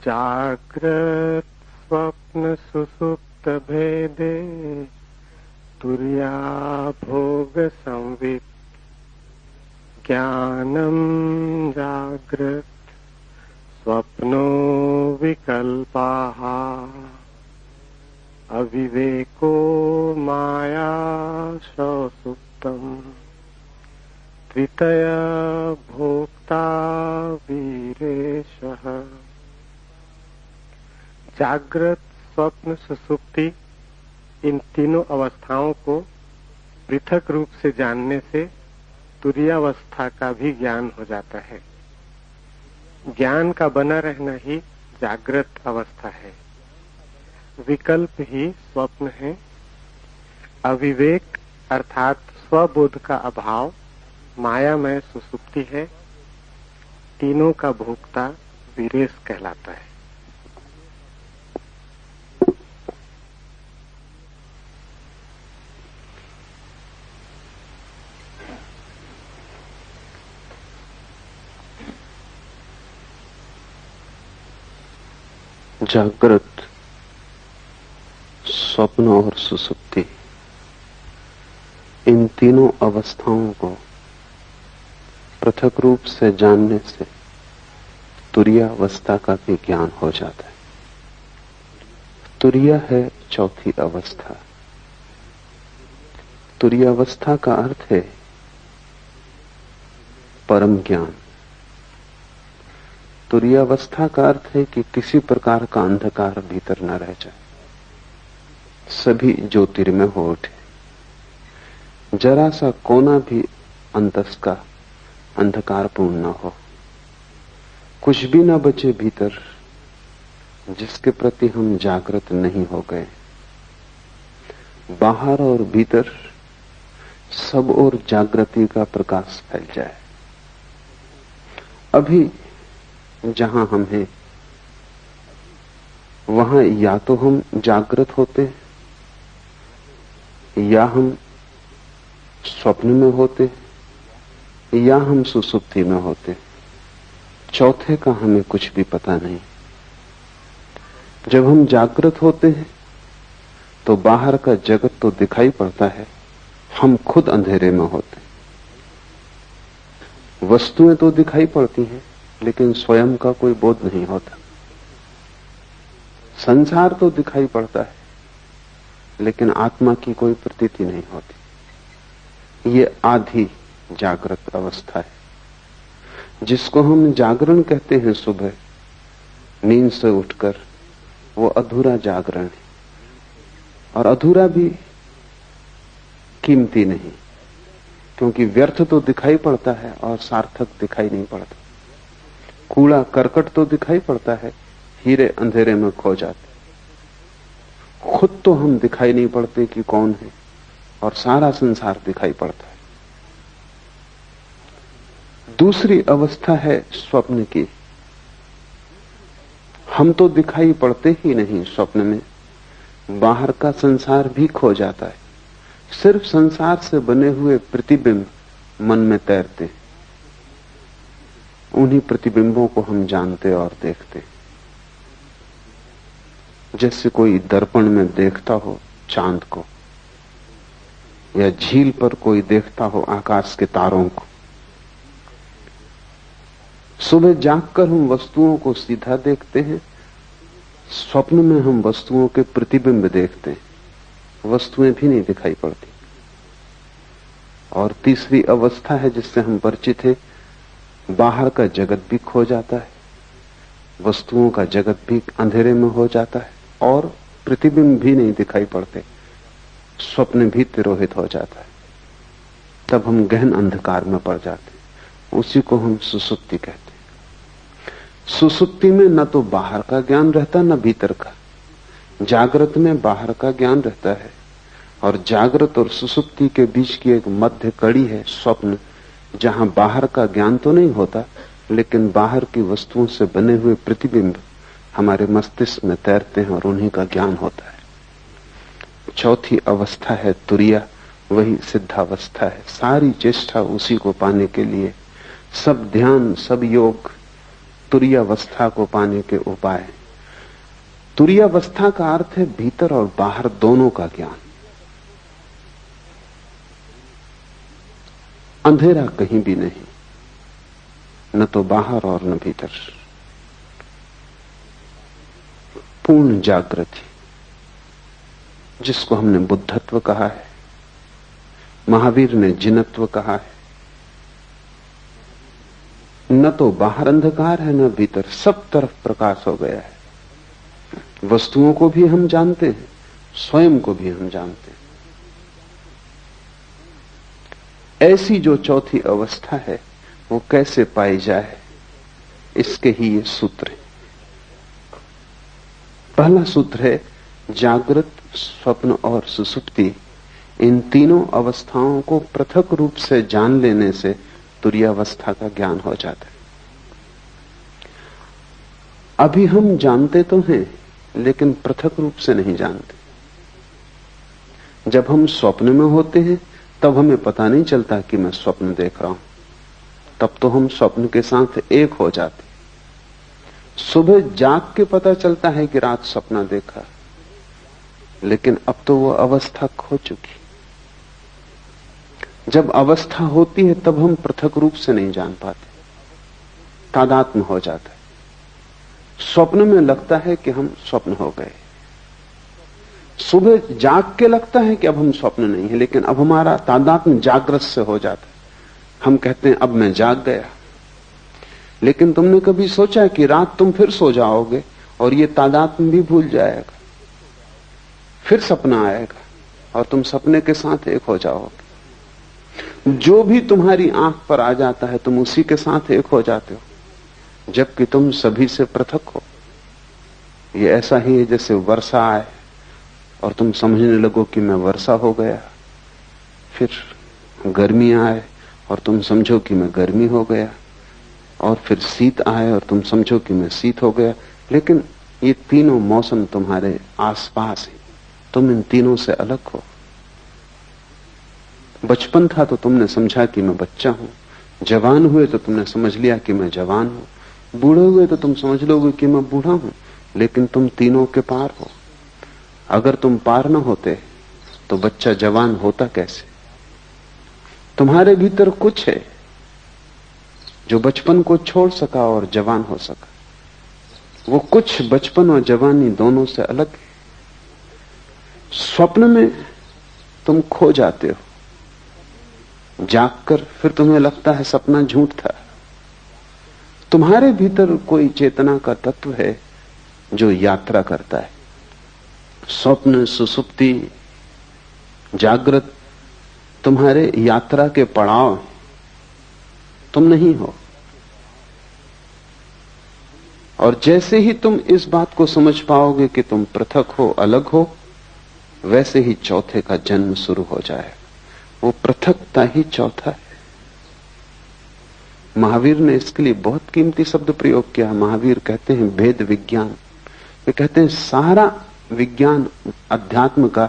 जाग्रत स्वप्न सुसुप्त भेदे तुर्या भोग संवित् ज्ञानम जाग्रत स्वप्नो विकल्पाः अविवेको माया सुप्तम् त्रितय भोक्ता वीरेशः। जागृत स्वप्न सुसुप्ति इन तीनों अवस्थाओं को पृथक रूप से जानने से तुरीयावस्था का भी ज्ञान हो जाता है। ज्ञान का बना रहना ही जागृत अवस्था है, विकल्प ही स्वप्न है। अविवेक अर्थात स्वबोध का अभाव मायामय सुसुप्ति है। तीनों का भोक्ता वीरेश कहलाता है। जागृत, स्वप्न और सुसुप्ति इन तीनों अवस्थाओं को पृथक रूप से जानने से तुरीयावस्था का भी ज्ञान हो जाता है। तुरीया है चौथी अवस्था। तुरीयावस्था का अर्थ है परम ज्ञान। तुरीयावस्था का अर्थ है कि किसी प्रकार का अंधकार भीतर न रह जाए, सभी ज्योतिर्मय हो उठे, जरा सा कोना भी अंतस का अंधकारपूर्ण न हो, कुछ भी न बचे भीतर जिसके प्रति हम जागृत नहीं हो गए। बाहर और भीतर सब ओर जागृति का प्रकाश फैल जाए। अभी जहां हम हैं वहां या तो हम जागृत होते या हम स्वप्न में होते या हम सुसुप्ति में होते। चौथे का हमें कुछ भी पता नहीं। जब हम जागृत होते हैं तो बाहर का जगत तो दिखाई पड़ता है, हम खुद अंधेरे में होते। वस्तुएं तो दिखाई पड़ती हैं लेकिन स्वयं का कोई बोध नहीं होता। संसार तो दिखाई पड़ता है लेकिन आत्मा की कोई प्रतीति नहीं होती। ये आधी जागृत अवस्था है जिसको हम जागरण कहते हैं। सुबह नींद से उठकर वो अधूरा जागरण है, और अधूरा भी कीमती नहीं, क्योंकि व्यर्थ तो दिखाई पड़ता है और सार्थक दिखाई नहीं पड़ता। कूड़ा करकट तो दिखाई पड़ता है, हीरे अंधेरे में खो जाते। खुद तो हम दिखाई नहीं पड़ते कि कौन है, और सारा संसार दिखाई पड़ता है। दूसरी अवस्था है स्वप्न की। हम तो दिखाई पड़ते ही नहीं स्वप्न में, बाहर का संसार भी खो जाता है। सिर्फ संसार से बने हुए प्रतिबिंब मन में तैरते, उन्हीं प्रतिबिंबों को हम जानते और देखते। जैसे कोई दर्पण में देखता हो चांद को, या झील पर कोई देखता हो आकाश के तारों को। सुबह जागकर हम वस्तुओं को सीधा देखते हैं, स्वप्न में हम वस्तुओं के प्रतिबिंब देखते हैं, वस्तुएं भी नहीं दिखाई पड़ती। और तीसरी अवस्था है जिससे हम परिचित हैं, बाहर का जगत भी खो जाता है, वस्तुओं का जगत भी अंधेरे में हो जाता है, और प्रतिबिंब भी नहीं दिखाई पड़ते, स्वप्न भी तिरोहित हो जाता है। तब हम गहन अंधकार में पड़ जाते, उसी को हम सुसुप्ति कहते हैं। सुसुप्ति में न तो बाहर का ज्ञान रहता न भीतर का। जागृत में बाहर का ज्ञान रहता है, और जागृत और सुसुप्ति के बीच की एक मध्य कड़ी है स्वप्न, जहां बाहर का ज्ञान तो नहीं होता लेकिन बाहर की वस्तुओं से बने हुए प्रतिबिंब हमारे मस्तिष्क में तैरते हैं और उन्हीं का ज्ञान होता है। चौथी अवस्था है तुरीया, वही सिद्धावस्था है। सारी चेष्टा उसी को पाने के लिए, सब ध्यान सब योग तुरीयावस्था को पाने के उपाय। तुरीयावस्था का अर्थ है भीतर और बाहर दोनों का ज्ञान। अंधेरा कहीं भी नहीं, न तो बाहर और न भीतर, पूर्ण जागृति, जिसको हमने बुद्धत्व कहा है, महावीर ने जिनत्व कहा है। न तो बाहर अंधकार है न भीतर, सब तरफ प्रकाश हो गया है। वस्तुओं को भी हम जानते हैं, स्वयं को भी हम जानते हैं। ऐसी जो चौथी अवस्था है वो कैसे पाई जाए, इसके ही ये सूत्र है। पहला सूत्र है जागृत, स्वप्न और सुषुप्ति, इन तीनों अवस्थाओं को पृथक रूप से जान लेने से तुरीयावस्था का ज्ञान हो जाता है। अभी हम जानते तो हैं लेकिन पृथक रूप से नहीं जानते। जब हम स्वप्न में होते हैं तब हमें पता नहीं चलता कि मैं स्वप्न देख रहा हूं, तब तो हम स्वप्न के साथ एक हो जाते। सुबह जाग के पता चलता है कि रात सपना देखा, लेकिन अब तो वो अवस्था खो चुकी। जब अवस्था होती है तब हम पृथक रूप से नहीं जान पाते, तादात्म्य हो जाता है। स्वप्न में लगता है कि हम स्वप्न हो गए, सुबह जाग के लगता है कि अब हम स्वप्न नहीं है, लेकिन अब हमारा तादात्म्य जागृत से हो जाता है। हम कहते हैं अब मैं जाग गया, लेकिन तुमने कभी सोचा कि रात तुम फिर सो जाओगे और ये तादात्म्य भी भूल जाएगा, फिर सपना आएगा और तुम सपने के साथ एक हो जाओगे। जो भी तुम्हारी आंख पर आ जाता है तुम उसी के साथ एक हो जाते हो, जबकि तुम सभी से पृथक हो। ये ऐसा ही है जैसे वर्षा आए और तुम समझने लगो कि मैं वर्षा हो गया, फिर गर्मी आए और तुम समझो कि मैं गर्मी हो गया, और फिर शीत आए और तुम समझो कि मैं शीत हो गया। लेकिन ये तीनों मौसम तुम्हारे आसपास हैं, तुम इन तीनों से अलग हो। बचपन था तो तुमने समझा कि मैं बच्चा हूं, जवान हुए तो तुमने समझ लिया कि मैं जवान हूं, बूढ़े हुए तो तुम समझ लोगे कि मैं बूढ़ा हूं, लेकिन तुम तीनों के पार हो। अगर तुम पार न होते तो बच्चा जवान होता कैसे? तुम्हारे भीतर कुछ है जो बचपन को छोड़ सका और जवान हो सका। वो कुछ बचपन और जवानी दोनों से अलग है। स्वप्न में तुम खो जाते हो, जागकर फिर तुम्हें लगता है सपना झूठ था। तुम्हारे भीतर कोई चेतना का तत्व है जो यात्रा करता है। स्वप्न, सुषुप्ति, जागृत तुम्हारे यात्रा के पड़ाव, तुम नहीं हो। और जैसे ही तुम इस बात को समझ पाओगे कि तुम पृथक हो, अलग हो, वैसे ही चौथे का जन्म शुरू हो जाए। वो पृथकता ही चौथा है। महावीर ने इसके लिए बहुत कीमती शब्द प्रयोग किया। महावीर कहते हैं भेद विज्ञान। वे कहते हैं सारा विज्ञान अध्यात्म का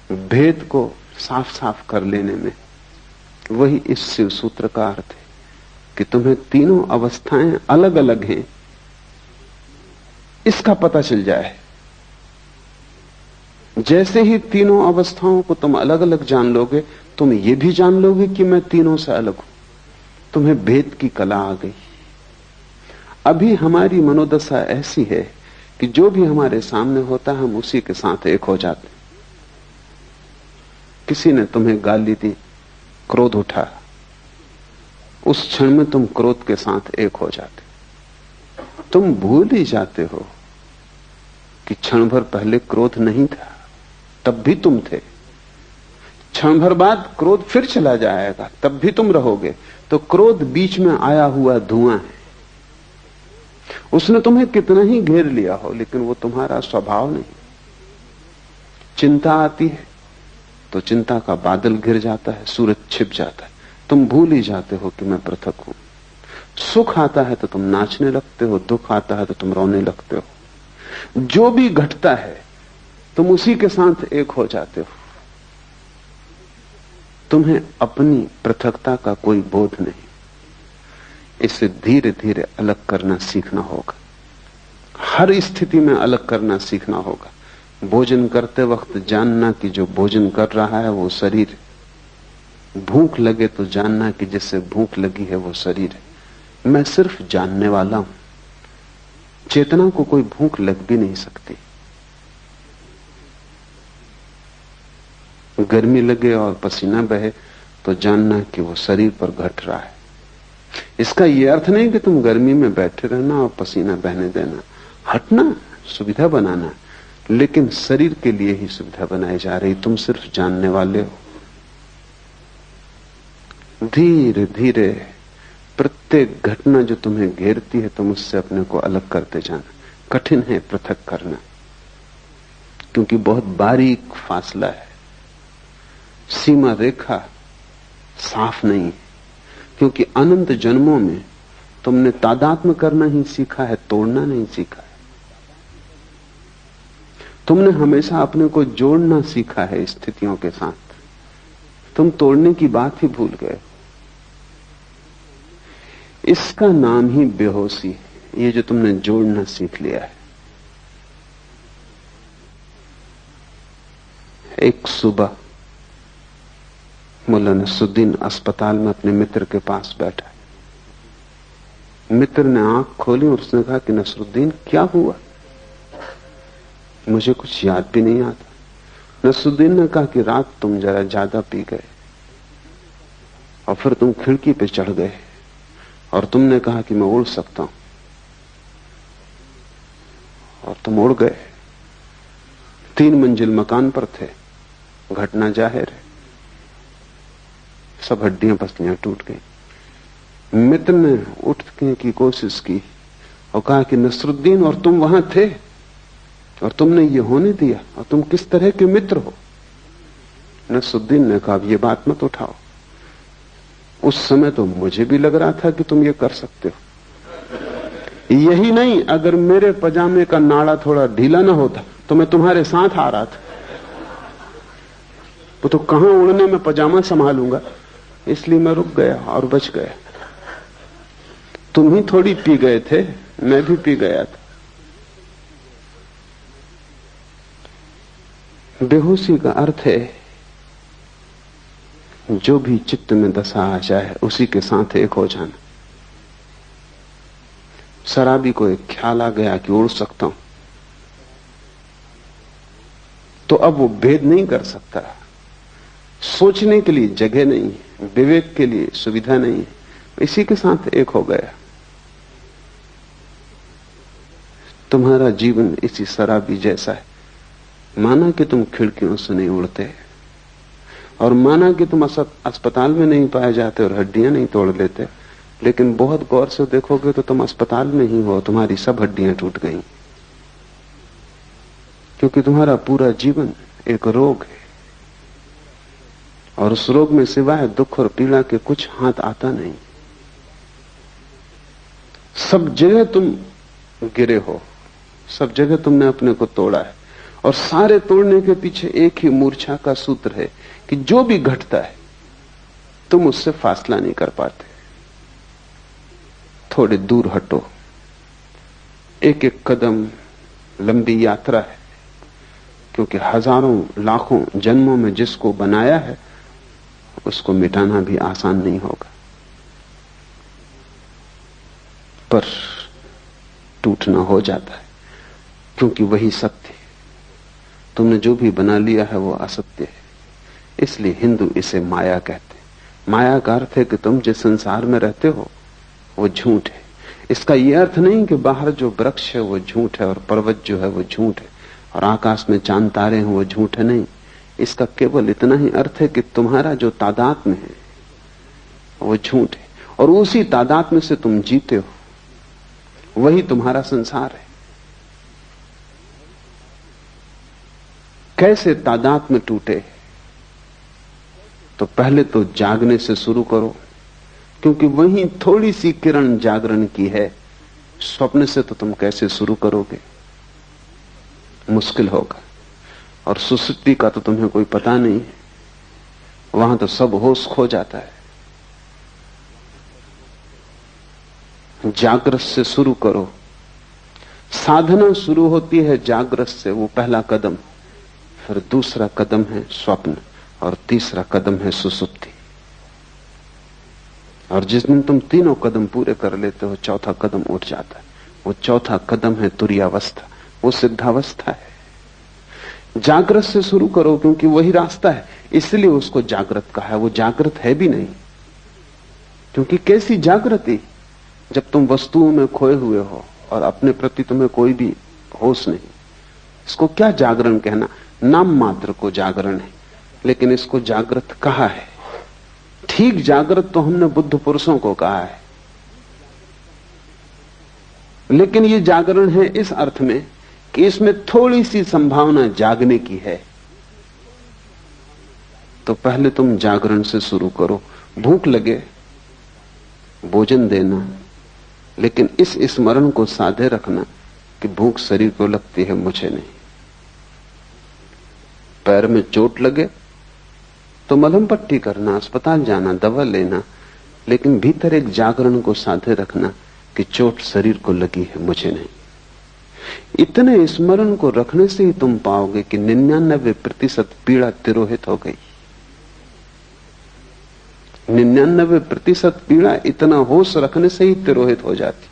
भेद को साफ साफ कर लेने में वही इस शिव सूत्र का अर्थ है कि तुम्हें तीनों अवस्थाएं अलग अलग हैं, इसका पता चल जाए। जैसे ही तीनों अवस्थाओं को तुम अलग अलग जान लोगे, तुम ये भी जान लोगे कि मैं तीनों से अलग हूं। तुम्हें भेद की कला आ गई। अभी हमारी मनोदशा ऐसी है कि जो भी हमारे सामने होता है हम उसी के साथ एक हो जाते। किसी ने तुम्हें गाली दी, क्रोध उठा, उस क्षण में तुम क्रोध के साथ एक हो जाते। तुम भूल ही जाते हो कि क्षण भर पहले क्रोध नहीं था, तब भी तुम थे। क्षण भर बाद क्रोध फिर चला जाएगा, तब भी तुम रहोगे। तो क्रोध बीच में आया हुआ धुआं है। उसने तुम्हें कितना ही घेर लिया हो, लेकिन वो तुम्हारा स्वभाव नहीं। चिंता आती है तो चिंता का बादल घिर जाता है, सूरज छिप जाता है, तुम भूल ही जाते हो कि मैं पृथक हूं। सुख आता है तो तुम नाचने लगते हो, दुख आता है तो तुम रोने लगते हो। जो भी घटता है तुम उसी के साथ एक हो जाते हो। तुम्हें अपनी पृथकता का कोई बोध नहीं। इसे धीरे धीरे अलग करना सीखना होगा। हर स्थिति में अलग करना सीखना होगा। भोजन करते वक्त जानना कि जो भोजन कर रहा है वो शरीर है। भूख लगे तो जानना कि जिससे भूख लगी है वो शरीर है। मैं सिर्फ जानने वाला हूं। चेतना को कोई भूख लग भी नहीं सकती। गर्मी लगे और पसीना बहे तो जानना कि वो शरीर पर घट रहा है। इसका यह अर्थ नहीं कि तुम गर्मी में बैठे रहना और पसीना बहने देना, हटना, सुविधा बनाना, लेकिन शरीर के लिए ही सुविधा बनाई जा रही। तुम सिर्फ जानने वाले हो। धीरे धीरे प्रत्येक घटना जो तुम्हें घेरती है तुम उससे अपने को अलग करते जाना। कठिन है पृथक करना, क्योंकि बहुत बारीक फासला है। सीमा रेखा साफ नहीं है, क्योंकि अनंत जन्मों में तुमने तादात्म्य करना ही सीखा है, तोड़ना नहीं सीखा है। तुमने हमेशा अपने को जोड़ना सीखा है स्थितियों के साथ। तुम तोड़ने की बात ही भूल गए। इसका नाम ही बेहोशी है, ये जो तुमने जोड़ना सीख लिया है। एक सुबह मुल्ला नसरुद्दीन अस्पताल में अपने मित्र के पास बैठा। मित्र ने आंख खोली और उसने कहा कि नसरुद्दीन क्या हुआ? मुझे कुछ याद भी नहीं आता। नसरुद्दीन ने कहा कि रात तुम जरा ज्यादा पी गए और फिर तुम खिड़की पे चढ़ गए और तुमने कहा कि मैं उड़ सकता हूं, और तुम उड़ गए। 3 मंजिल मकान पर थे। घटना जाहिर है, सब हड्डियां पसलियां टूट गई। मित्र ने उठने की कोशिश की और कहा कि नसरुद्दीन, और तुम वहां थे और तुमने ये होने दिया, और तुम किस तरह के मित्र हो? नसरुद्दीन ने कहा ये बात मत उठाओ। उस समय तो मुझे भी लग रहा था कि तुम ये कर सकते हो। यही नहीं, अगर मेरे पजामे का नाड़ा थोड़ा ढीला ना होता तो मैं तुम्हारे साथ आ रहा था। वो तो कहां उड़ने में पजामा संभालूंगा, इसलिए मैं रुक गया और बच गया। तुम ही थोड़ी पी गए थे, मैं भी पी गया था। बेहोशी का अर्थ है जो भी चित्त में दशा आ जाए उसी के साथ एक हो जाना। शराबी को एक ख्याल आ गया कि उड़ सकता हूं, तो अब वो भेद नहीं कर सकता। सोचने के लिए जगह नहीं, विवेक के लिए सुविधा नहीं, इसी के साथ एक हो गया। तुम्हारा जीवन इसी शराबी जैसा है। माना कि तुम खिड़कियों से नहीं उड़ते, और माना कि तुम अस्पताल में नहीं पाए जाते और हड्डियां नहीं तोड़ लेते, लेकिन बहुत गौर से देखोगे तो तुम अस्पताल में ही हो, तुम्हारी सब हड्डियां टूट गई, क्योंकि तुम्हारा पूरा जीवन एक रोग है, और उस रोग में सिवाय दुख और पीड़ा के कुछ हाथ आता नहीं। सब जगह तुम गिरे हो, सब जगह तुमने अपने को तोड़ा है, और सारे तोड़ने के पीछे एक ही मूर्छा का सूत्र है कि जो भी घटता है तुम उससे फासला नहीं कर पाते। थोड़े दूर हटो। एक एक कदम लंबी यात्रा है, क्योंकि हजारों लाखों जन्मों में जिसको बनाया है उसको मिटाना भी आसान नहीं होगा, पर टूटना हो जाता है, क्योंकि वही सत्य है। तुमने जो भी बना लिया है वो असत्य है। इसलिए हिंदू इसे माया कहते हैं। माया का अर्थ है कि तुम जिस संसार में रहते हो वो झूठ है। इसका यह अर्थ नहीं कि बाहर जो वृक्ष है वो झूठ है और पर्वत जो है वो झूठ है और आकाश में चांद तारे हैं वो झूठ है। नहीं, इसका केवल इतना ही अर्थ है कि तुम्हारा जो तादात्म्य है वो झूठ है, और उसी तादात्म्य से तुम जीते हो, वही तुम्हारा संसार है। कैसे तादात्म्य टूटे? तो पहले तो जागने से शुरू करो, क्योंकि वही थोड़ी सी किरण जागरण की है। स्वप्न से तो तुम कैसे शुरू करोगे? मुश्किल होगा। और सुसुप्ति का तो तुम्हें कोई पता नहीं है, वहां तो सब होश खो जाता है। जागृत से शुरू करो। साधना शुरू होती है जागृत से, वो पहला कदम। फिर दूसरा कदम है स्वप्न और तीसरा कदम है सुसुप्ति। और जिस दिन तुम तीनों कदम पूरे कर लेते हो, चौथा कदम उठ जाता है। वो चौथा कदम है तुरीयावस्था, वो सिद्धावस्था है। जागृत से शुरू करो, क्योंकि वही रास्ता है, इसलिए उसको जागृत कहा है। वो जागृत है भी नहीं, क्योंकि कैसी जागृति जब तुम वस्तुओं में खोए हुए हो और अपने प्रति तुम्हें कोई भी होश नहीं। इसको क्या जागरण कहना, नाम मात्र को जागरण है, लेकिन इसको जागृत कहा है। ठीक जागृत तो हमने बुद्ध पुरुषों को कहा है, लेकिन ये जागरण है इस अर्थ में कि इसमें थोड़ी सी संभावना जागने की है। तो पहले तुम जागरण से शुरू करो। भूख लगे भोजन देना, लेकिन इस स्मरण को साधे रखना कि भूख शरीर को लगती है, मुझे नहीं। पैर में चोट लगे तो मलहम पट्टी करना, अस्पताल जाना, दवा लेना, लेकिन भीतर एक जागरण को साधे रखना कि चोट शरीर को लगी है, मुझे नहीं। इतने स्मरण को रखने से ही तुम पाओगे कि 99% पीड़ा तिरोहित हो गई। 99% पीड़ा इतना होश रखने से ही तिरोहित हो जाती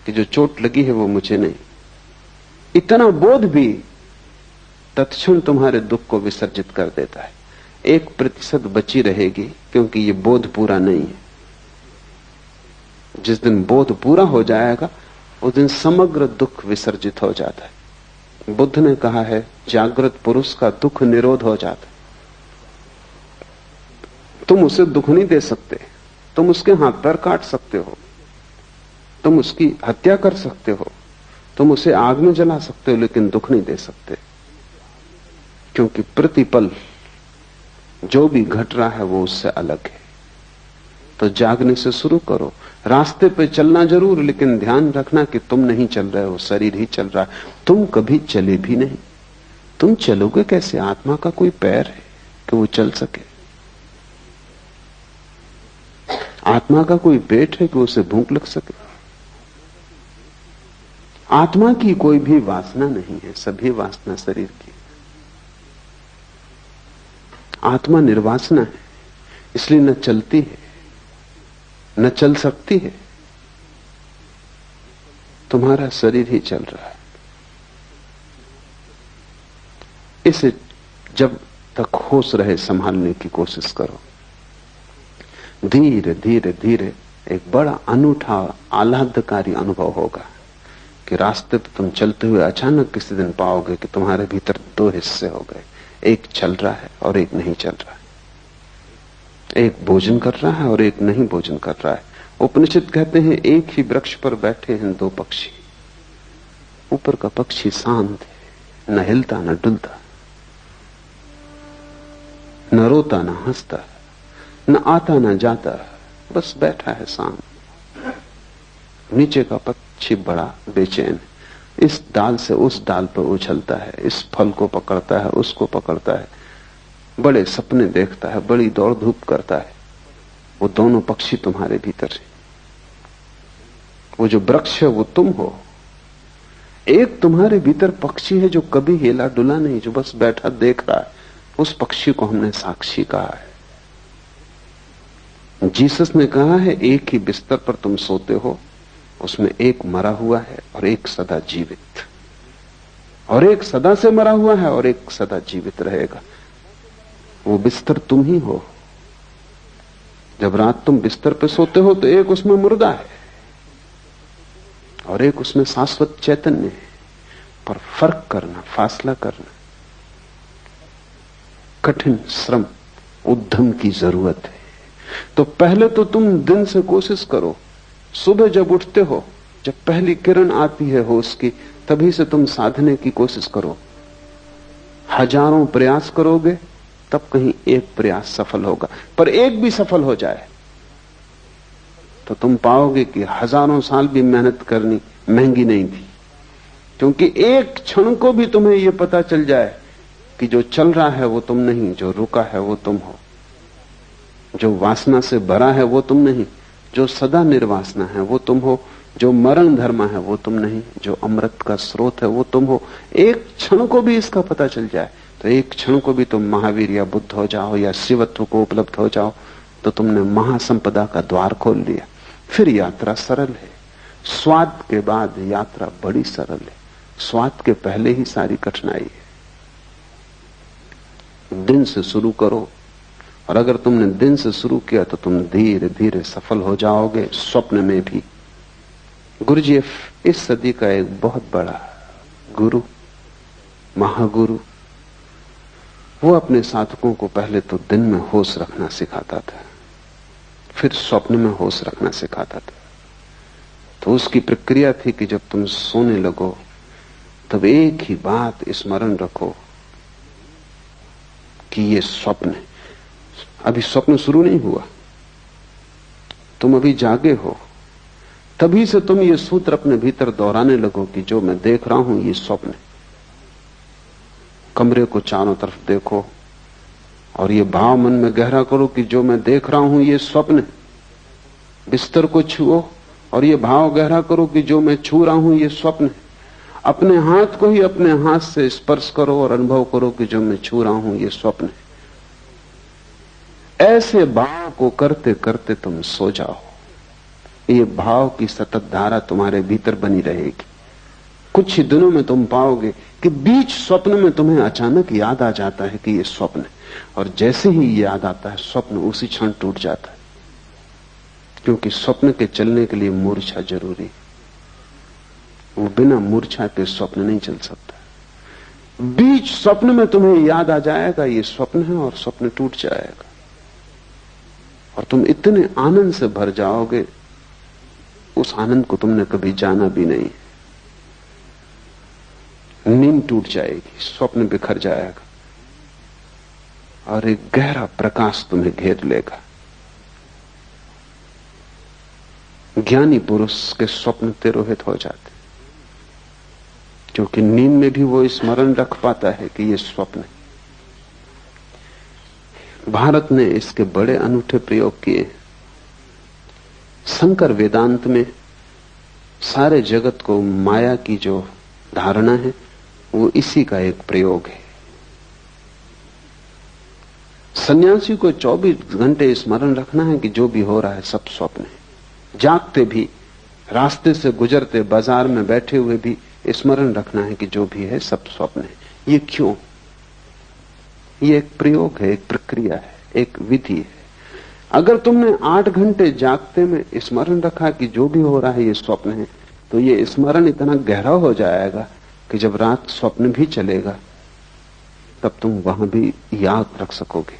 कि जो चोट लगी है वो मुझे नहीं। इतना बोध भी तत्क्षण तुम्हारे दुख को विसर्जित कर देता है। 1% बची रहेगी, क्योंकि ये बोध पूरा नहीं है। जिस दिन बोध पूरा हो जाएगा उस दिन समग्र दुख विसर्जित हो जाता है। बुद्ध ने कहा है, जागृत पुरुष का दुख निरोध हो जाता है। तुम उसे दुख नहीं दे सकते, तुम उसके हाथ पैर काट सकते हो, तुम उसकी हत्या कर सकते हो, तुम उसे आग में जला सकते हो, लेकिन दुख नहीं दे सकते। क्योंकि प्रतिपल जो भी घट रहा है वो उससे अलग है। तो जागने से शुरू करो। रास्ते पे चलना जरूर, लेकिन ध्यान रखना कि तुम नहीं चल रहे हो, शरीर ही चल रहा है। तुम कभी चले भी नहीं। तुम चलोगे कैसे? आत्मा का कोई पैर है कि वो चल सके? आत्मा का कोई पेट है कि उसे भूख लग सके? आत्मा की कोई भी वासना नहीं है, सभी वासना शरीर की। आत्मा निर्वासना है, इसलिए न चलती है न चल सकती है। तुम्हारा शरीर ही चल रहा है। इसे जब तक होश रहे संभालने की कोशिश करो। धीरे धीरे धीरे एक बड़ा अनूठा आह्लादकारी अनुभव होगा कि रास्ते पर तुम चलते हुए अचानक किसी दिन पाओगे कि तुम्हारे भीतर 2 हिस्से हो गए। एक चल रहा है और एक नहीं चल रहा है। एक भोजन कर रहा है और एक नहीं भोजन कर रहा है। उपनिषद कहते हैं, एक ही वृक्ष पर बैठे हैं 2 पक्षी। ऊपर का पक्षी शांत है, न हिलता न डुलता, न रोता न हंसता, न आता न जाता, बस बैठा है शांत। नीचे का पक्षी बड़ा बेचैन, इस डाल से उस डाल पर उछलता है, इस फल को पकड़ता है, उसको पकड़ता है, बड़े सपने देखता है, बड़ी दौड़ धूप करता है। वो दोनों पक्षी तुम्हारे भीतर है। वो जो वृक्ष है वो तुम हो। एक तुम्हारे भीतर पक्षी है जो कभी हिला डुला नहीं, जो बस बैठा देख रहा है। उस पक्षी को हमने साक्षी कहा है। जीसस ने कहा है, एक ही बिस्तर पर तुम सोते हो, उसमें एक मरा हुआ है और एक सदा जीवित, और एक सदा से मरा हुआ है और एक सदा जीवित रहेगा। वो बिस्तर तुम ही हो। जब रात तुम बिस्तर पे सोते हो तो एक उसमें मुर्दा है और एक उसमें शाश्वत चैतन्य है। पर फर्क करना, फासला करना, कठिन श्रम, उद्यम की जरूरत है। तो पहले तो तुम दिन से कोशिश करो। सुबह जब उठते हो, जब पहली किरण आती है होश की, तभी से तुम साधने की कोशिश करो। हजारों प्रयास करोगे तब कहीं एक प्रयास सफल होगा। पर एक भी सफल हो जाए तो तुम पाओगे कि हजारों साल भी मेहनत करनी महंगी नहीं थी। क्योंकि एक क्षण को भी तुम्हें यह पता चल जाए कि जो चल रहा है वो तुम नहीं, जो रुका है वो तुम हो, जो वासना से भरा है वो तुम नहीं, जो सदा निर्वासना है वो तुम हो, जो मरण धर्म है वो तुम नहीं, जो अमृत का स्रोत है वो तुम हो। एक क्षण को भी इसका पता चल जाए तो एक क्षण को भी तुम महावीर या बुद्ध हो जाओ या शिवत्व को उपलब्ध हो जाओ तो तुमने महासंपदा का द्वार खोल लिया। फिर यात्रा सरल है। स्वाद के बाद यात्रा बड़ी सरल है, स्वाद के पहले ही सारी कठिनाई है। दिन से शुरू करो, और अगर तुमने दिन से शुरू किया तो तुम धीरे धीरे सफल हो जाओगे, स्वप्न में भी। गुरुजी इस सदी का एक बहुत बड़ा गुरु, महागुरु, वो अपने साधकों को पहले तो दिन में होश रखना सिखाता था, फिर स्वप्न में होश रखना सिखाता था। तो उसकी प्रक्रिया थी कि जब तुम सोने लगो तब एक ही बात स्मरण रखो कि ये स्वप्न है। अभी स्वप्न शुरू नहीं हुआ, तुम अभी जागे हो, तभी से तुम ये सूत्र अपने भीतर दोहराने लगो कि जो मैं देख रहा हूं ये स्वप्न है। कमरे को चारों तरफ देखो और ये भाव मन में गहरा करो कि जो मैं देख रहा हूं ये स्वप्न है। बिस्तर को छुओ और ये भाव गहरा करो कि जो मैं छू रहा हूं ये स्वप्न है। अपने हाथ को ही अपने हाथ से स्पर्श करो और अनुभव करो कि जो मैं छू रहा हूं ये स्वप्न है। ऐसे भाव को करते करते तुम सो जाओ, ये भाव की सतत धारा तुम्हारे भीतर बनी रहेगी। कुछ ही दिनों में तुम पाओगे कि बीच स्वप्न में तुम्हें अचानक याद आ जाता है कि ये स्वप्न है, और जैसे ही याद आता है स्वप्न उसी क्षण टूट जाता है, क्योंकि स्वप्न के चलने के लिए मूर्छा जरूरी है। वो बिना मूर्छा के स्वप्न नहीं चल सकता। बीच स्वप्न में तुम्हें याद आ जाएगा ये स्वप्न है और स्वप्न टूट जाएगा, और तुम इतने आनंद से भर जाओगे, उस आनंद को तुमने कभी जाना भी नहीं। नींद टूट जाएगी, स्वप्न बिखर जाएगा और एक गहरा प्रकाश तुम्हें घेर लेगा। ज्ञानी पुरुष के स्वप्न तिरोहित हो जाते, क्योंकि नींद में भी वो स्मरण रख पाता है कि ये स्वप्न है। भारत ने इसके बड़े अनूठे प्रयोग किए। शंकर वेदांत में सारे जगत को माया की जो धारणा है वो इसी का एक प्रयोग है। सन्यासी को 24 घंटे स्मरण रखना है कि जो भी हो रहा है सब स्वप्न है। जागते भी, रास्ते से गुजरते, बाजार में बैठे हुए भी स्मरण रखना है कि जो भी है सब स्वप्न है। ये क्यों? ये एक प्रयोग है, एक प्रक्रिया है, एक विधि है। अगर तुमने 8 घंटे जागते में स्मरण रखा कि जो भी हो रहा है ये स्वप्न है, तो ये स्मरण इतना गहरा हो जाएगा कि जब रात स्वप्न भी चलेगा तब तुम वहां भी याद रख सकोगे,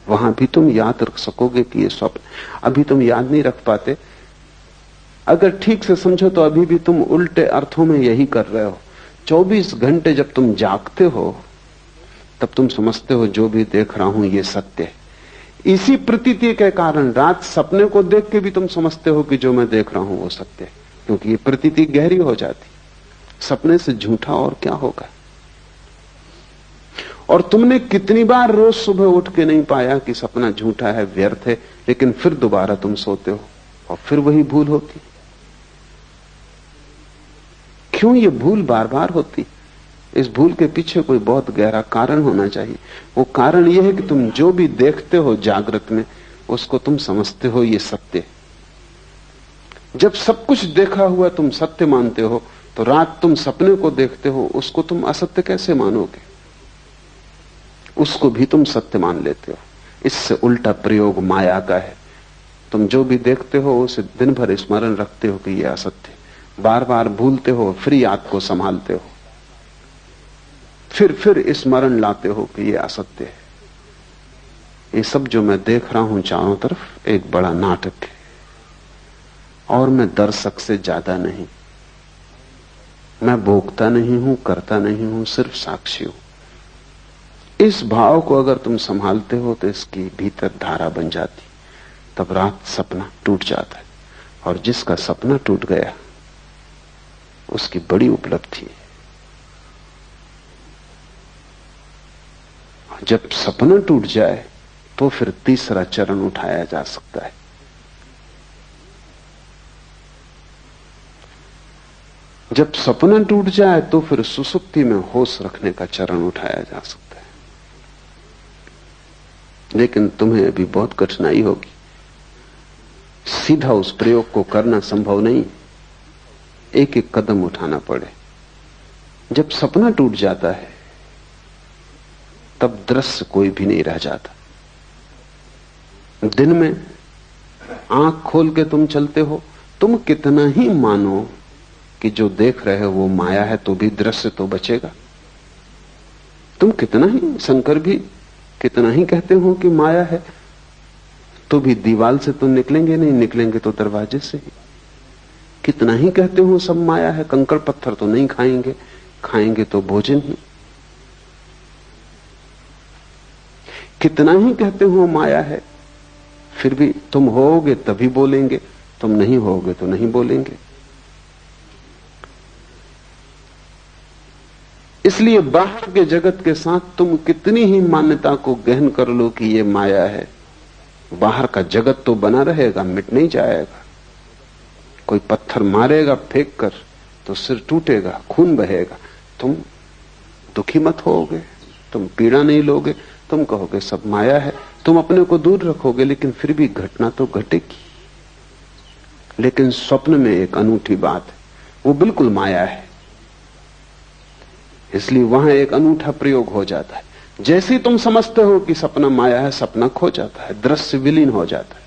वहां भी तुम याद रख सकोगे कि ये स्वप्न। अभी तुम याद नहीं रख पाते। अगर ठीक से समझो तो अभी भी तुम उल्टे अर्थों में यही कर रहे हो। 24 घंटे जब तुम जागते हो तब तुम समझते हो जो भी देख रहा हूं ये सत्य है। इसी प्रतीति के कारण रात सपने को देख के भी तुम समझते हो कि जो मैं देख रहा हूं वो सत्य है, क्योंकि ये प्रतीति गहरी हो जाती। सपने से झूठा और क्या होगा। और तुमने कितनी बार रोज सुबह उठ के नहीं पाया कि सपना झूठा है, व्यर्थ है, लेकिन फिर दोबारा तुम सोते हो और फिर वही भूल होती। क्यों ये भूल बार बार होती? इस भूल के पीछे कोई बहुत गहरा कारण होना चाहिए। वो कारण यह है कि तुम जो भी देखते हो जागृत में उसको तुम समझते हो ये सत्य। जब सब कुछ देखा हुआ तुम सत्य मानते हो तो रात तुम सपने को देखते हो, उसको तुम असत्य कैसे मानोगे? उसको भी तुम सत्य मान लेते हो। इससे उल्टा प्रयोग माया का है। तुम जो भी देखते हो उसे दिन भर स्मरण रखते हो कि यह असत्य, बार बार भूलते हो, फिर याद को संभालते हो, फिर स्मरण लाते हो कि यह असत्य है। ये सब जो मैं देख रहा हूं चारों तरफ एक बड़ा नाटक है, और मैं दर्शक से ज्यादा नहीं। मैं भोगता नहीं हूं, करता नहीं हूं, सिर्फ साक्षी हूं। इस भाव को अगर तुम संभालते हो तो इसकी भीतर धारा बन जाती। तब रात सपना टूट जाता है, और जिसका सपना टूट गया उसकी बड़ी उपलब्धि है। जब सपना टूट जाए तो फिर तीसरा चरण उठाया जा सकता है। जब सपना टूट जाए तो फिर सुसुप्ति में होश रखने का चरण उठाया जा सकता है। लेकिन तुम्हें अभी बहुत कठिनाई होगी, सीधा उस प्रयोग को करना संभव नहीं, एक एक कदम उठाना पड़े। जब सपना टूट जाता है तब दृश्य कोई भी नहीं रह जाता। दिन में आंख खोल के तुम चलते हो, तुम कितना ही मानो कि जो देख रहे हो वो माया है, तो भी दृश्य तो बचेगा। तुम कितना ही, शंकर भी कितना ही कहते हो कि माया है, तो भी दीवाल से तो निकलेंगे नहीं, निकलेंगे तो दरवाजे से ही। कितना ही कहते हो सब माया है, कंकड़ पत्थर तो नहीं खाएंगे, खाएंगे तो भोजन ही। कितना ही कहते हो माया है, फिर भी तुम होगे तभी बोलेंगे, तुम नहीं होगे तो नहीं बोलेंगे। इसलिए बाहर के जगत के साथ तुम कितनी ही मान्यता को गहन कर लो कि ये माया है, बाहर का जगत तो बना रहेगा, मिट नहीं जाएगा। कोई पत्थर मारेगा फेंक कर तो सिर टूटेगा, खून बहेगा, तुम दुखी मत होगे, तुम पीड़ा नहीं लोगे, तुम कहोगे सब माया है, तुम अपने को दूर रखोगे, लेकिन फिर भी घटना तो घटेगी। लेकिन स्वप्न में एक अनूठी बात है, वो बिल्कुल माया है, इसलिए वहां एक अनूठा प्रयोग हो जाता है। जैसे ही तुम समझते हो कि सपना माया है, सपना खो जाता है, दृश्य विलीन हो जाता है।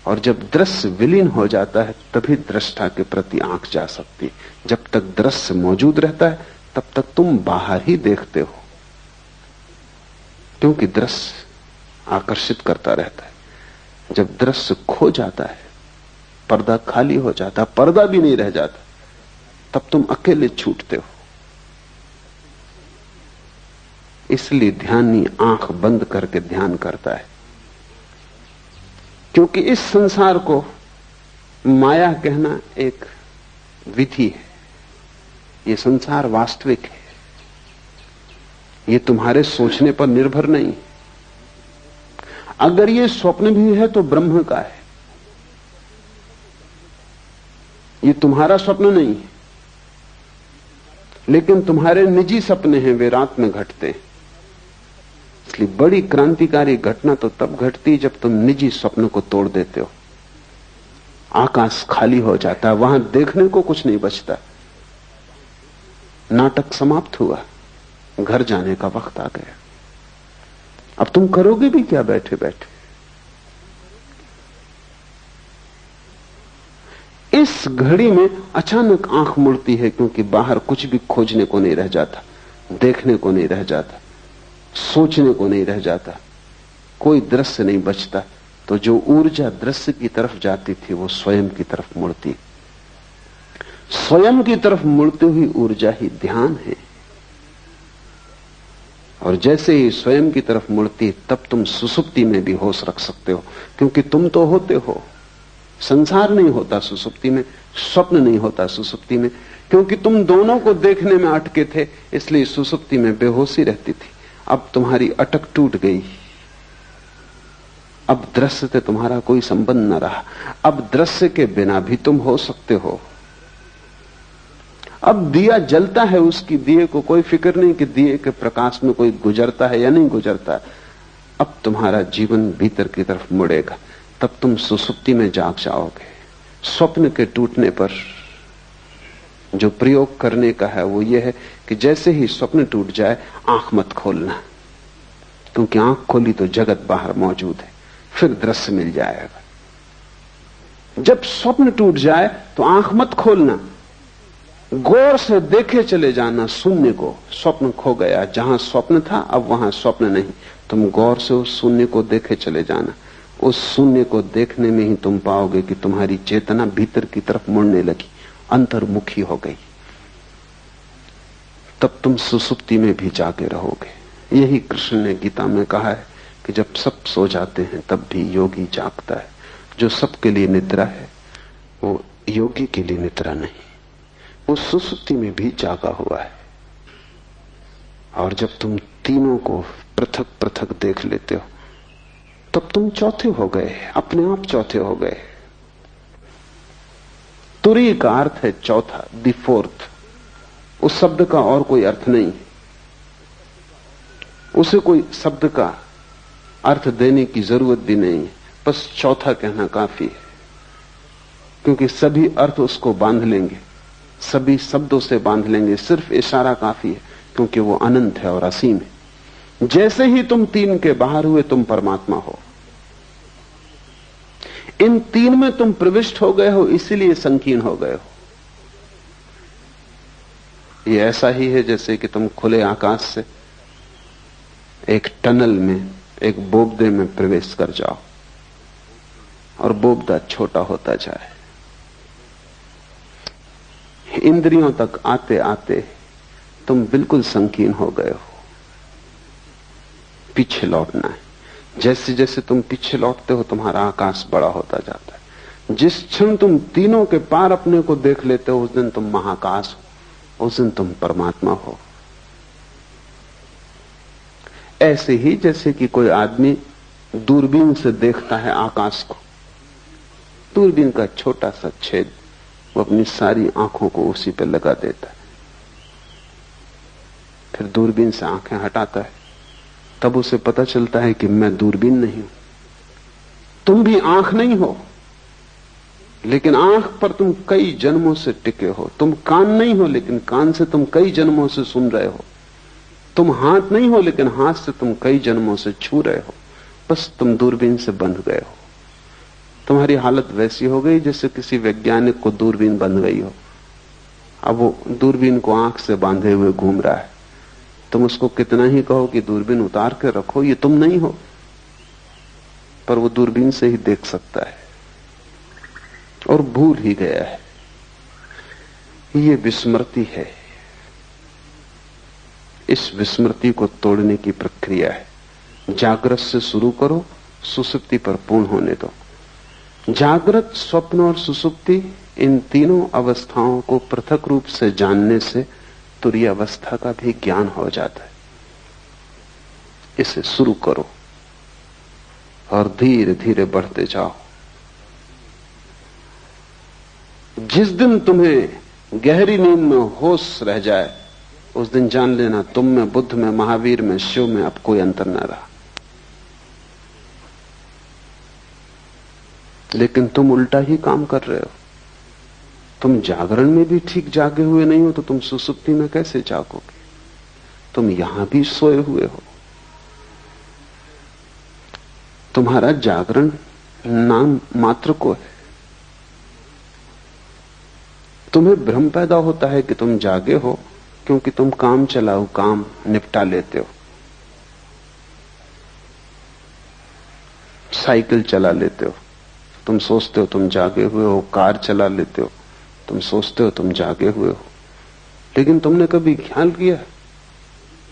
और जब दृश्य विलीन हो जाता है तभी दृष्टा के प्रति आंख जा सकती है। जब तक दृश्य मौजूद रहता है तब तक तुम बाहर ही देखते हो, क्योंकि दृश्य आकर्षित करता रहता है। जब दृश्य खो जाता है, पर्दा खाली हो जाता है, पर्दा भी नहीं रह जाता, तब तुम अकेले छूटते हो। इसलिए ध्यानी आंख बंद करके ध्यान करता है, क्योंकि इस संसार को माया कहना एक विधि है। ये संसार वास्तविक है, ये तुम्हारे सोचने पर निर्भर नहीं। अगर ये स्वप्न भी है तो ब्रह्म का है, ये तुम्हारा स्वप्न नहीं है। लेकिन तुम्हारे निजी सपने हैं, वे रात में घटते हैं। इसलिए बड़ी क्रांतिकारी घटना तो तब घटती जब तुम निजी स्वप्न को तोड़ देते हो। आकाश खाली हो जाता है, वहां देखने को कुछ नहीं बचता। नाटक समाप्त हुआ, घर जाने का वक्त आ गया। अब तुम करोगे भी क्या बैठे बैठे? इस घड़ी में अचानक आंख मुड़ती है, क्योंकि बाहर कुछ भी खोजने को नहीं रह जाता, देखने को नहीं रह जाता, सोचने को नहीं रह जाता, कोई दृश्य नहीं बचता। तो जो ऊर्जा दृश्य की तरफ जाती थी वो स्वयं की तरफ मुड़ती। स्वयं की तरफ मुड़ती हुई ऊर्जा ही ध्यान है। और जैसे ही स्वयं की तरफ मुड़ती, तब तुम सुसुप्ति में भी होश रख सकते हो, क्योंकि तुम तो होते हो। संसार नहीं होता सुसुप्ति में, स्वप्न नहीं होता सुसुप्ति में, क्योंकि तुम दोनों को देखने में अटके थे, इसलिए सुसुप्ति में बेहोशी रहती थी। अब तुम्हारी अटक टूट गई, अब दृश्य से तुम्हारा कोई संबंध न रहा। अब दृश्य के बिना भी तुम हो सकते हो। अब दिया जलता है, उसकी दिए को कोई फिक्र नहीं कि दिए के प्रकाश में कोई गुजरता है या नहीं गुजरता। अब तुम्हारा जीवन भीतर की तरफ मुड़ेगा, तब तुम सुसुप्ति में जाग जाओगे। स्वप्न के टूटने पर जो प्रयोग करने का है वो ये है कि जैसे ही स्वप्न टूट जाए आंख मत खोलना, क्योंकि आंख खोली तो जगत बाहर मौजूद है, फिर दृश्य मिल जाएगा। जब स्वप्न टूट जाए तो आंख मत खोलना, गौर से देखे चले जाना शून्य को। स्वप्न खो गया, जहां स्वप्न था अब वहां स्वप्न नहीं। तुम गौर से उस शून्य को देखे चले जाना। उस शून्य को देखने में ही तुम पाओगे कि तुम्हारी चेतना भीतर की तरफ मुड़ने लगी, अंतर्मुखी हो गई। तब तुम सुसुप्ति में भी जागे रहोगे। यही कृष्ण ने गीता में कहा है कि जब सब सो जाते हैं तब भी योगी जागता है। जो सबके लिए निद्रा है वो योगी के लिए निद्रा नहीं, वो सुसुप्ति में भी जागा हुआ है। और जब तुम तीनों को पृथक पृथक देख लेते हो तब तुम चौथे हो गए, अपने आप चौथे हो गए। तुरी का अर्थ है चौथा, द फोर्थ। उस शब्द का और कोई अर्थ नहीं, उसे कोई शब्द का अर्थ देने की जरूरत भी नहीं है, बस चौथा कहना काफी है, क्योंकि सभी अर्थ उसको बांध लेंगे, सभी शब्दों से बांध लेंगे। सिर्फ इशारा काफी है, क्योंकि वो अनंत है और असीम है। जैसे ही तुम तीन के बाहर हुए तुम परमात्मा हो। इन तीन में तुम प्रविष्ट हो गए हो, इसीलिए संकीर्ण हो गए हो। ये ऐसा ही है जैसे कि तुम खुले आकाश से एक टनल में, एक बोगदे में प्रवेश कर जाओ और बोगदा छोटा होता जाए। इंद्रियों तक आते आते तुम बिल्कुल संकीर्ण हो गए हो। पीछे लौटना है। जैसे जैसे तुम पीछे लौटते हो तुम्हारा आकाश बड़ा होता जाता है। जिस क्षण तुम तीनों के पार अपने को देख लेते हो उस दिन तुम महाकाश हो, उस दिन तुम परमात्मा हो। ऐसे ही जैसे कि कोई आदमी दूरबीन से देखता है आकाश को, दूरबीन का छोटा सा छेद वो अपनी सारी आंखों को उसी पे लगा देता है, फिर दूरबीन से आंखें हटाता है, तब उसे पता चलता है कि मैं दूरबीन नहीं हूं। तुम भी आंख नहीं हो, लेकिन आंख पर तुम कई जन्मों से टिके हो। तुम कान नहीं हो, लेकिन कान से तुम कई जन्मों से सुन रहे हो। तुम हाथ नहीं हो, लेकिन हाथ से तुम कई जन्मों से छू रहे हो। बस तुम दूरबीन से बंध गए हो। तुम्हारी हालत वैसी हो गई जैसे किसी वैज्ञानिक को दूरबीन बंध गई हो। अब वो दूरबीन को आंख से बांधे हुए घूम रहा है। तुम उसको कितना ही कहो कि दूरबीन उतार के रखो, ये तुम नहीं हो, पर वो दूरबीन से ही देख सकता है और भूल ही गया है। ये विस्मृति है। इस विस्मृति को तोड़ने की प्रक्रिया है। जागृत से शुरू करो, सुसुप्ति पर पूर्ण होने दो। जागृत, स्वप्न और सुसुप्ति, इन तीनों अवस्थाओं को पृथक रूप से जानने से तुरीय अवस्था का भी ज्ञान हो जाता है। इसे शुरू करो और धीरे धीरे बढ़ते जाओ। जिस दिन तुम्हें गहरी नींद में होश रह जाए उस दिन जान लेना तुम में, बुद्ध में, महावीर में, शिव में अब कोई अंतर न रहा। लेकिन तुम उल्टा ही काम कर रहे हो। तुम जागरण में भी ठीक जागे हुए नहीं हो तो तुम सुसुप्ति में कैसे जागोगे? तुम यहां भी सोए हुए हो। तुम्हारा जागरण नाम मात्र को है। तुम्हें भ्रम पैदा होता है कि तुम जागे हो क्योंकि तुम काम चलाओ, काम निपटा लेते हो। साइकिल चला लेते हो, तुम सोचते हो तुम जागे हुए हो। कार चला लेते हो, तुम सोचते हो तुम जागे हुए हो। लेकिन तुमने कभी ख्याल किया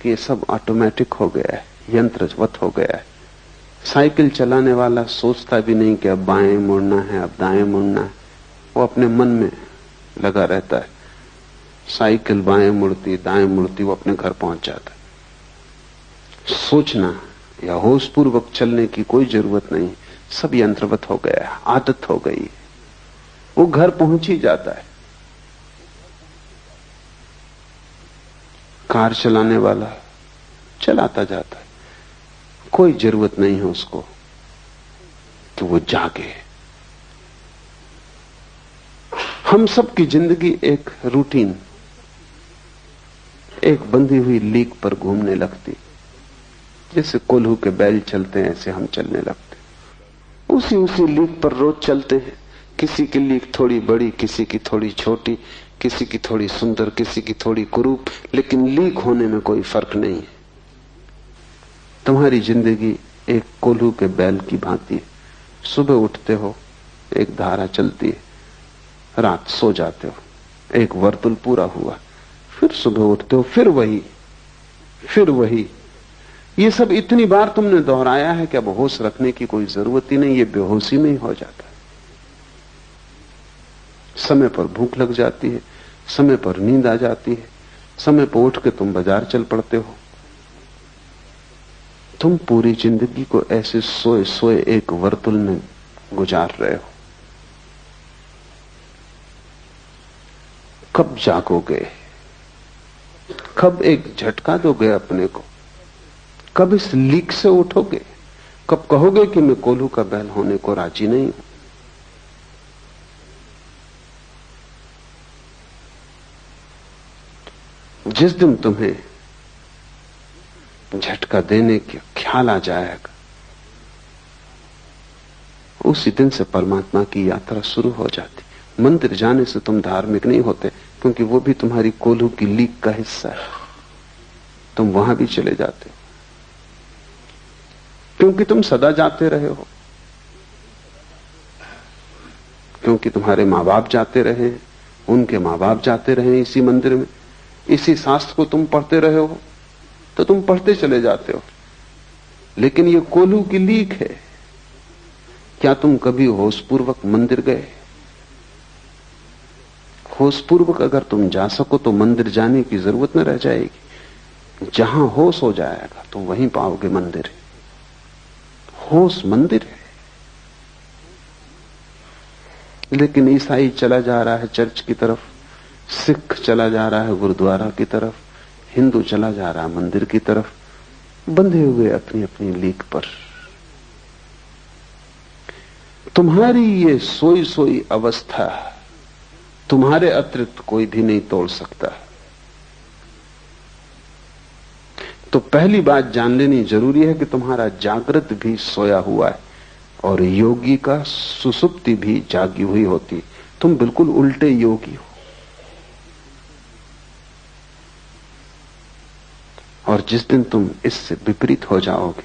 कि ये सब ऑटोमेटिक हो गया है, यंत्रवत हो गया है। साइकिल चलाने वाला सोचता भी नहीं कि अब बाएं मुड़ना है, अब दाएं मुड़ना है। वो अपने मन में लगा रहता है। साइकिल बाएं मुड़ती, दाएं मुड़ती, वो अपने घर पहुंच जाता है। सोचना या होशपूर्वक चलने की कोई जरूरत नहीं। सब यंत्रवत हो गया है, आदत हो गई। वो घर पहुंच ही जाता है। कार चलाने वाला चलाता जाता है, कोई जरूरत नहीं है उसको कि वो जागे। हम सब की जिंदगी एक रूटीन, एक बंधी हुई लीक पर घूमने लगती। जैसे कोल्हू के बैल चलते हैं ऐसे हम चलने लगते। उसी लीक पर रोज चलते हैं। किसी की लीक थोड़ी बड़ी, किसी की थोड़ी छोटी, किसी की थोड़ी सुंदर, किसी की थोड़ी कुरूप, लेकिन लीक होने में कोई फर्क नहीं है। तुम्हारी जिंदगी एक कोल्हू के बैल की भांति है। सुबह उठते हो, एक धारा चलती है, रात सो जाते हो, एक वर्तुल पूरा हुआ, फिर सुबह उठते हो, फिर वही। ये सब इतनी बार तुमने दोहराया है कि अब होश रखने की कोई जरूरत ही नहीं। ये बेहोशी में ही हो जाता है। समय पर भूख लग जाती है, समय पर नींद आ जाती है, समय पर उठ के तुम बाजार चल पड़ते हो। तुम पूरी जिंदगी को ऐसे सोए सोए एक वर्तुल में गुजार रहे हो। कब जागोगे? कब एक झटका दोगे अपने को? कब इस लीक से उठोगे? कब कहोगे कि मैं कोल्हू का बैल होने को राजी नहीं हूं? जिस दिन तुम्हें झटका देने का ख्याल आ जाएगा, उसी दिन से परमात्मा की यात्रा शुरू हो जाती। मंदिर जाने से तुम धार्मिक नहीं होते, क्योंकि वो भी तुम्हारी कोल्हू की लीक का हिस्सा है। तुम वहां भी चले जाते हो क्योंकि तुम सदा जाते रहे हो, क्योंकि तुम्हारे मां बाप जाते रहे, उनके मां बाप जाते रहे इसी मंदिर में, इसी शास्त्र को तुम पढ़ते रहे हो, तो तुम पढ़ते चले जाते हो। लेकिन ये कोल्हू की लीक है। क्या तुम कभी होशपूर्वक मंदिर गए? होशपूर्वक अगर तुम जा सको तो मंदिर जाने की जरूरत न रह जाएगी। जहां होश हो जाएगा तुम वहीं पाओगे मंदिर। होश मंदिर है। लेकिन ईसाई चला जा रहा है चर्च की तरफ, सिख चला जा रहा है गुरुद्वारा की तरफ, हिंदू चला जा रहा है मंदिर की तरफ, बंधे हुए अपनी अपनी लीक पर। तुम्हारी ये सोई सोई अवस्था तुम्हारे अतिरिक्त कोई भी नहीं तोड़ सकता। तो पहली बात जान लेनी जरूरी है कि तुम्हारा जागृत भी सोया हुआ है और योगी का सुसुप्ति भी जागी हुई होती। तुम बिल्कुल उल्टे योगी हो। और जिस दिन तुम इससे विपरीत हो जाओगे,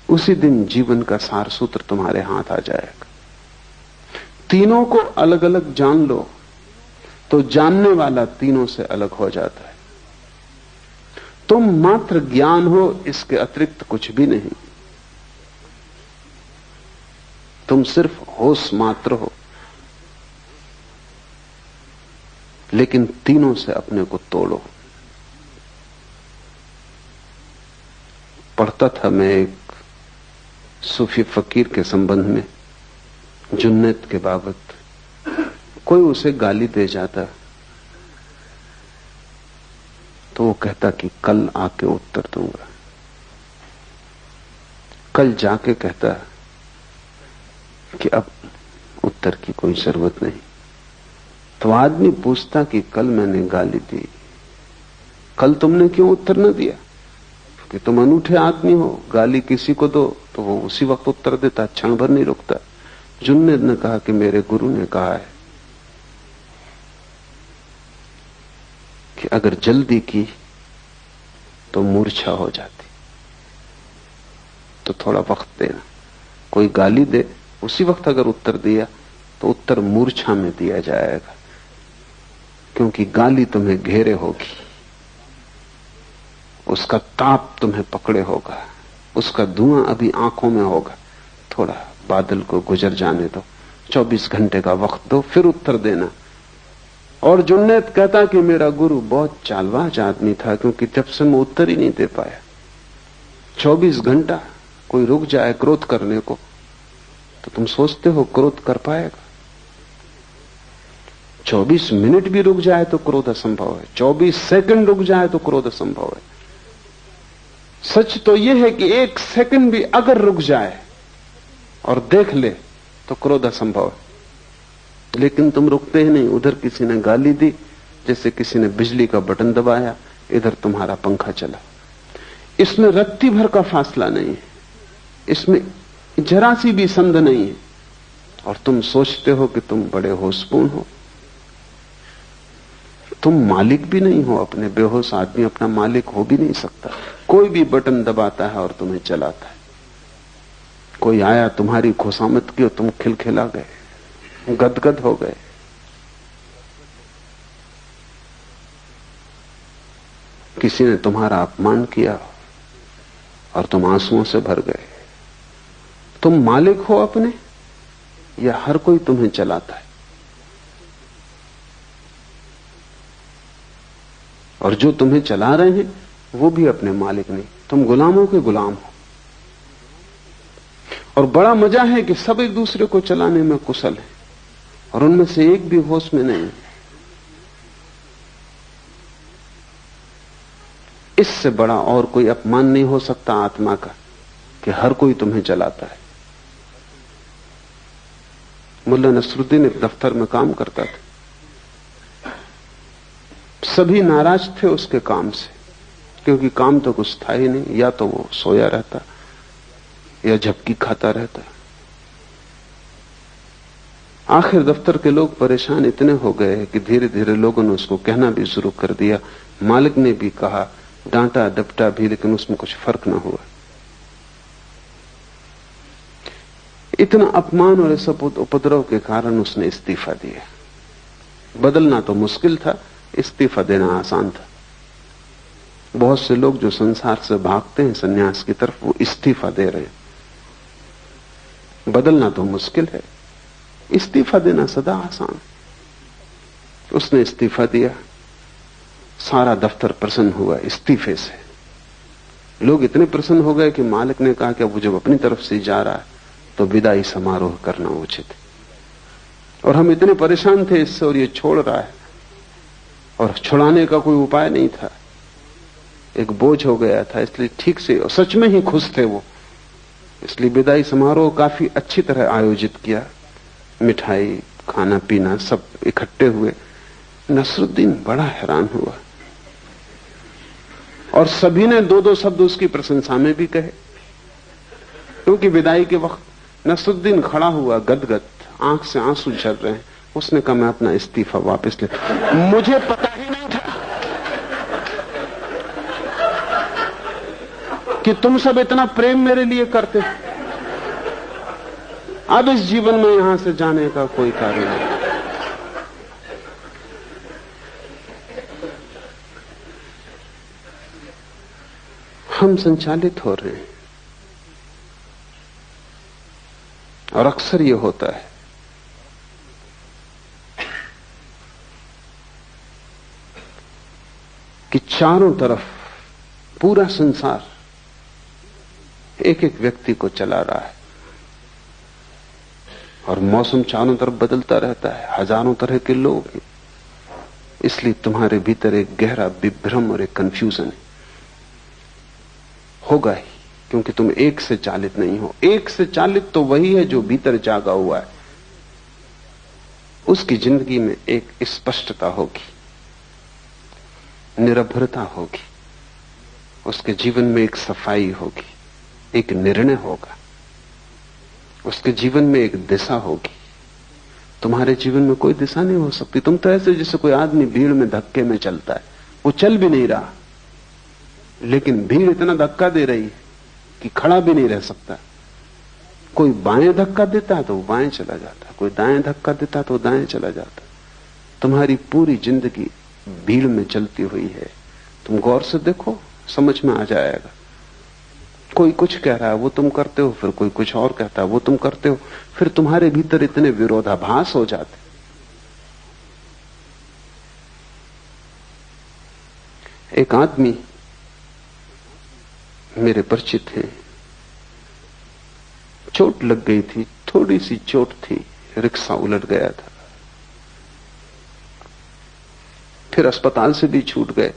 उसी दिन जीवन का सार सूत्र तुम्हारे हाथ आ जाएगा। तीनों को अलग अलग जान लो तो जानने वाला तीनों से अलग हो जाता है। तुम मात्र ज्ञान हो, इसके अतिरिक्त कुछ भी नहीं। तुम सिर्फ होश मात्र हो, लेकिन तीनों से अपने को तोड़ो। पढ़ता था मैं एक सूफी फकीर के संबंध में, जुन्नत के बाबत। कोई उसे गाली दे जाता तो वो कहता कि कल आके उत्तर दूंगा। कल जाके कहता कि अब उत्तर की कोई जरूरत नहीं। तो आदमी पूछता कि कल मैंने गाली दी, कल तुमने क्यों उत्तर न दिया? कि तुम अनूठे आदमी हो, गाली किसी को दो तो वो उसी वक्त उत्तर देता, क्षण भर नहीं रुकता। जुन्नद ने कहा कि मेरे गुरु ने कहा है कि अगर जल्दी की तो मूर्छा हो जाती, तो थोड़ा वक्त देना। कोई गाली दे, उसी वक्त अगर उत्तर दिया तो उत्तर मूर्छा में दिया जाएगा, क्योंकि गाली तुम्हें घेरे होगी, उसका ताप तुम्हें पकड़े होगा, उसका धुआं अभी आंखों में होगा। थोड़ा बादल को गुजर जाने दो, 24 घंटे का वक्त दो, फिर उत्तर देना। और जुन्नैद कहता कि मेरा गुरु बहुत चालबाज आदमी था, क्योंकि जब से मैं उत्तर ही नहीं दे पाया। 24 घंटा कोई रुक जाए क्रोध करने को तो तुम सोचते हो क्रोध कर पाएगा। 24 मिनट भी रुक जाए तो क्रोध असंभव है, 24 सेकंड रुक जाए तो क्रोध असंभव है। सच तो यह है कि 1 सेकंड भी अगर रुक जाए और देख ले तो क्रोध असंभव है। लेकिन तुम रुकते ही नहीं। उधर किसी ने गाली दी, जैसे किसी ने बिजली का बटन दबाया, इधर तुम्हारा पंखा चला। इसमें रत्ती भर का फासला नहीं है, इसमें जरा सी भी संद नहीं है, और तुम सोचते हो कि तुम बड़े होशपूर्ण हो। तुम मालिक भी नहीं हो अपने। बेहोश आदमी अपना मालिक हो भी नहीं सकता। कोई भी बटन दबाता है और तुम्हें चलाता है। कोई आया, तुम्हारी खुशामद की और तुम खिलखिला गए, गदगद हो गए। किसी ने तुम्हारा अपमान किया और तुम आंसुओं से भर गए। तुम मालिक हो अपने, या हर कोई तुम्हें चलाता है? और जो तुम्हें चला रहे हैं वो भी अपने मालिक नहीं, तुम गुलामों के गुलाम हो। और बड़ा मजा है कि सब एक दूसरे को चलाने में कुशल है। और उनमें से एक भी होश में नहीं। इससे बड़ा और कोई अपमान नहीं हो सकता आत्मा का कि हर कोई तुम्हें जलाता है। मुल्ला नसरुद्दीन एक दफ्तर में काम करता था। सभी नाराज थे उसके काम से, क्योंकि काम तो कुछ था ही नहीं। या तो वो सोया रहता या झपकी खाता रहता। आखिर दफ्तर के लोग परेशान इतने हो गए कि धीरे धीरे लोगों ने उसको कहना भी शुरू कर दिया। मालिक ने भी कहा, डांटा डपटा भी, लेकिन उसमें कुछ फर्क ना हुआ। इतना अपमान और सब उपद्रव के कारण उसने इस्तीफा दिया। बदलना तो मुश्किल था, इस्तीफा देना आसान था। बहुत से लोग जो संसार से भागते हैं सन्यास की तरफ, वो इस्तीफा दे रहे हैं। बदलना तो मुश्किल है, इस्तीफा देना सदा आसान। उसने इस्तीफा दिया। सारा दफ्तर प्रसन्न हुआ इस्तीफे से। लोग इतने प्रसन्न हो गए कि मालिक ने कहा कि अब जब अपनी तरफ से जा रहा है तो विदाई समारोह करना उचित है। और हम इतने परेशान थे इससे, और ये छोड़ रहा है, और छुड़ाने का कोई उपाय नहीं था। एक बोझ हो गया था, इसलिए ठीक से, और सच में ही खुश थे वो, इसलिए विदाई समारोह काफी अच्छी तरह आयोजित किया। मिठाई, खाना पीना सब इकट्ठे हुए। नसरुद्दीन बड़ा हैरान हुआ, और सभी ने दो दो शब्द उसकी प्रशंसा में भी कहे। क्योंकि विदाई के वक्त नसरुद्दीन खड़ा हुआ गदगद, आंख से आंसू झर रहे हैं। उसने कहा, मैं अपना इस्तीफा वापस ले। मुझे पता ही नहीं था कि तुम सब इतना प्रेम मेरे लिए करते। अब इस जीवन में यहां से जाने का कोई कार्य नहीं। हम संचालित हो रहे हैं, और अक्सर यह होता है कि चारों तरफ पूरा संसार एक एक व्यक्ति को चला रहा है, और मौसम चारों तरफ बदलता रहता है, हजारों तरह के लोग हैं। इसलिए तुम्हारे भीतर एक गहरा विभ्रम और एक कंफ्यूजन है, होगा ही, क्योंकि तुम एक से चालित नहीं हो। एक से चालित तो वही है जो भीतर जागा हुआ है। उसकी जिंदगी में एक स्पष्टता होगी, निरभ्रता होगी, उसके जीवन में एक सफाई होगी, एक निर्णय होगा, उसके जीवन में एक दिशा होगी। तुम्हारे जीवन में कोई दिशा नहीं हो सकती। तुम तो ऐसे जैसे कोई आदमी भीड़ में धक्के में चलता है, वो चल भी नहीं रहा, लेकिन भीड़ इतना धक्का दे रही है कि खड़ा भी नहीं रह सकता। कोई बाएं धक्का देता है तो वो बाएं चला जाता है, कोई दाएं धक्का देता है तो वो दाएं चला जाता है। तुम्हारी पूरी जिंदगी भीड़ में चलती हुई है। तुम गौर से देखो, समझ में आ जाएगा। कोई कुछ कह रहा है वो तुम करते हो, फिर कोई कुछ और कहता है वो तुम करते हो, फिर तुम्हारे भीतर इतने विरोधाभास हो जाते। एक आदमी मेरे परिचित हैं, चोट लग गई थी, थोड़ी सी चोट थी, रिक्शा उलट गया था, फिर अस्पताल से भी छूट गए,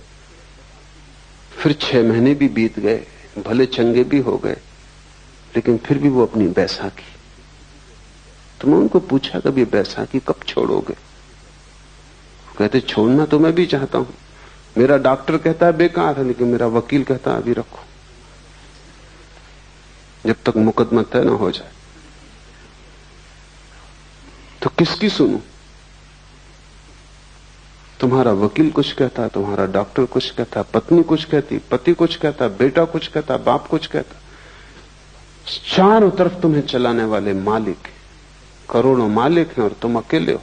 फिर 6 महीने भी बीत गए, भले चंगे भी हो गए, लेकिन फिर भी वो अपनी बैसाखी। तो मैं उनको पूछा, कब ये बैसाखी कब छोड़ोगे? कहते, छोड़ना तो मैं भी चाहता हूं, मेरा डॉक्टर कहता है बेकार है, लेकिन मेरा वकील कहता है अभी रखो, जब तक मुकदमा तय ना हो जाए। तो किसकी सुनूं? तुम्हारा वकील कुछ कहता, तुम्हारा डॉक्टर कुछ कहता, पत्नी कुछ कहती, पति कुछ कहता, बेटा कुछ कहता, बाप कुछ कहता। चारों तरफ तुम्हें चलाने वाले मालिक, करोड़ों मालिक हैं, और तुम अकेले हो,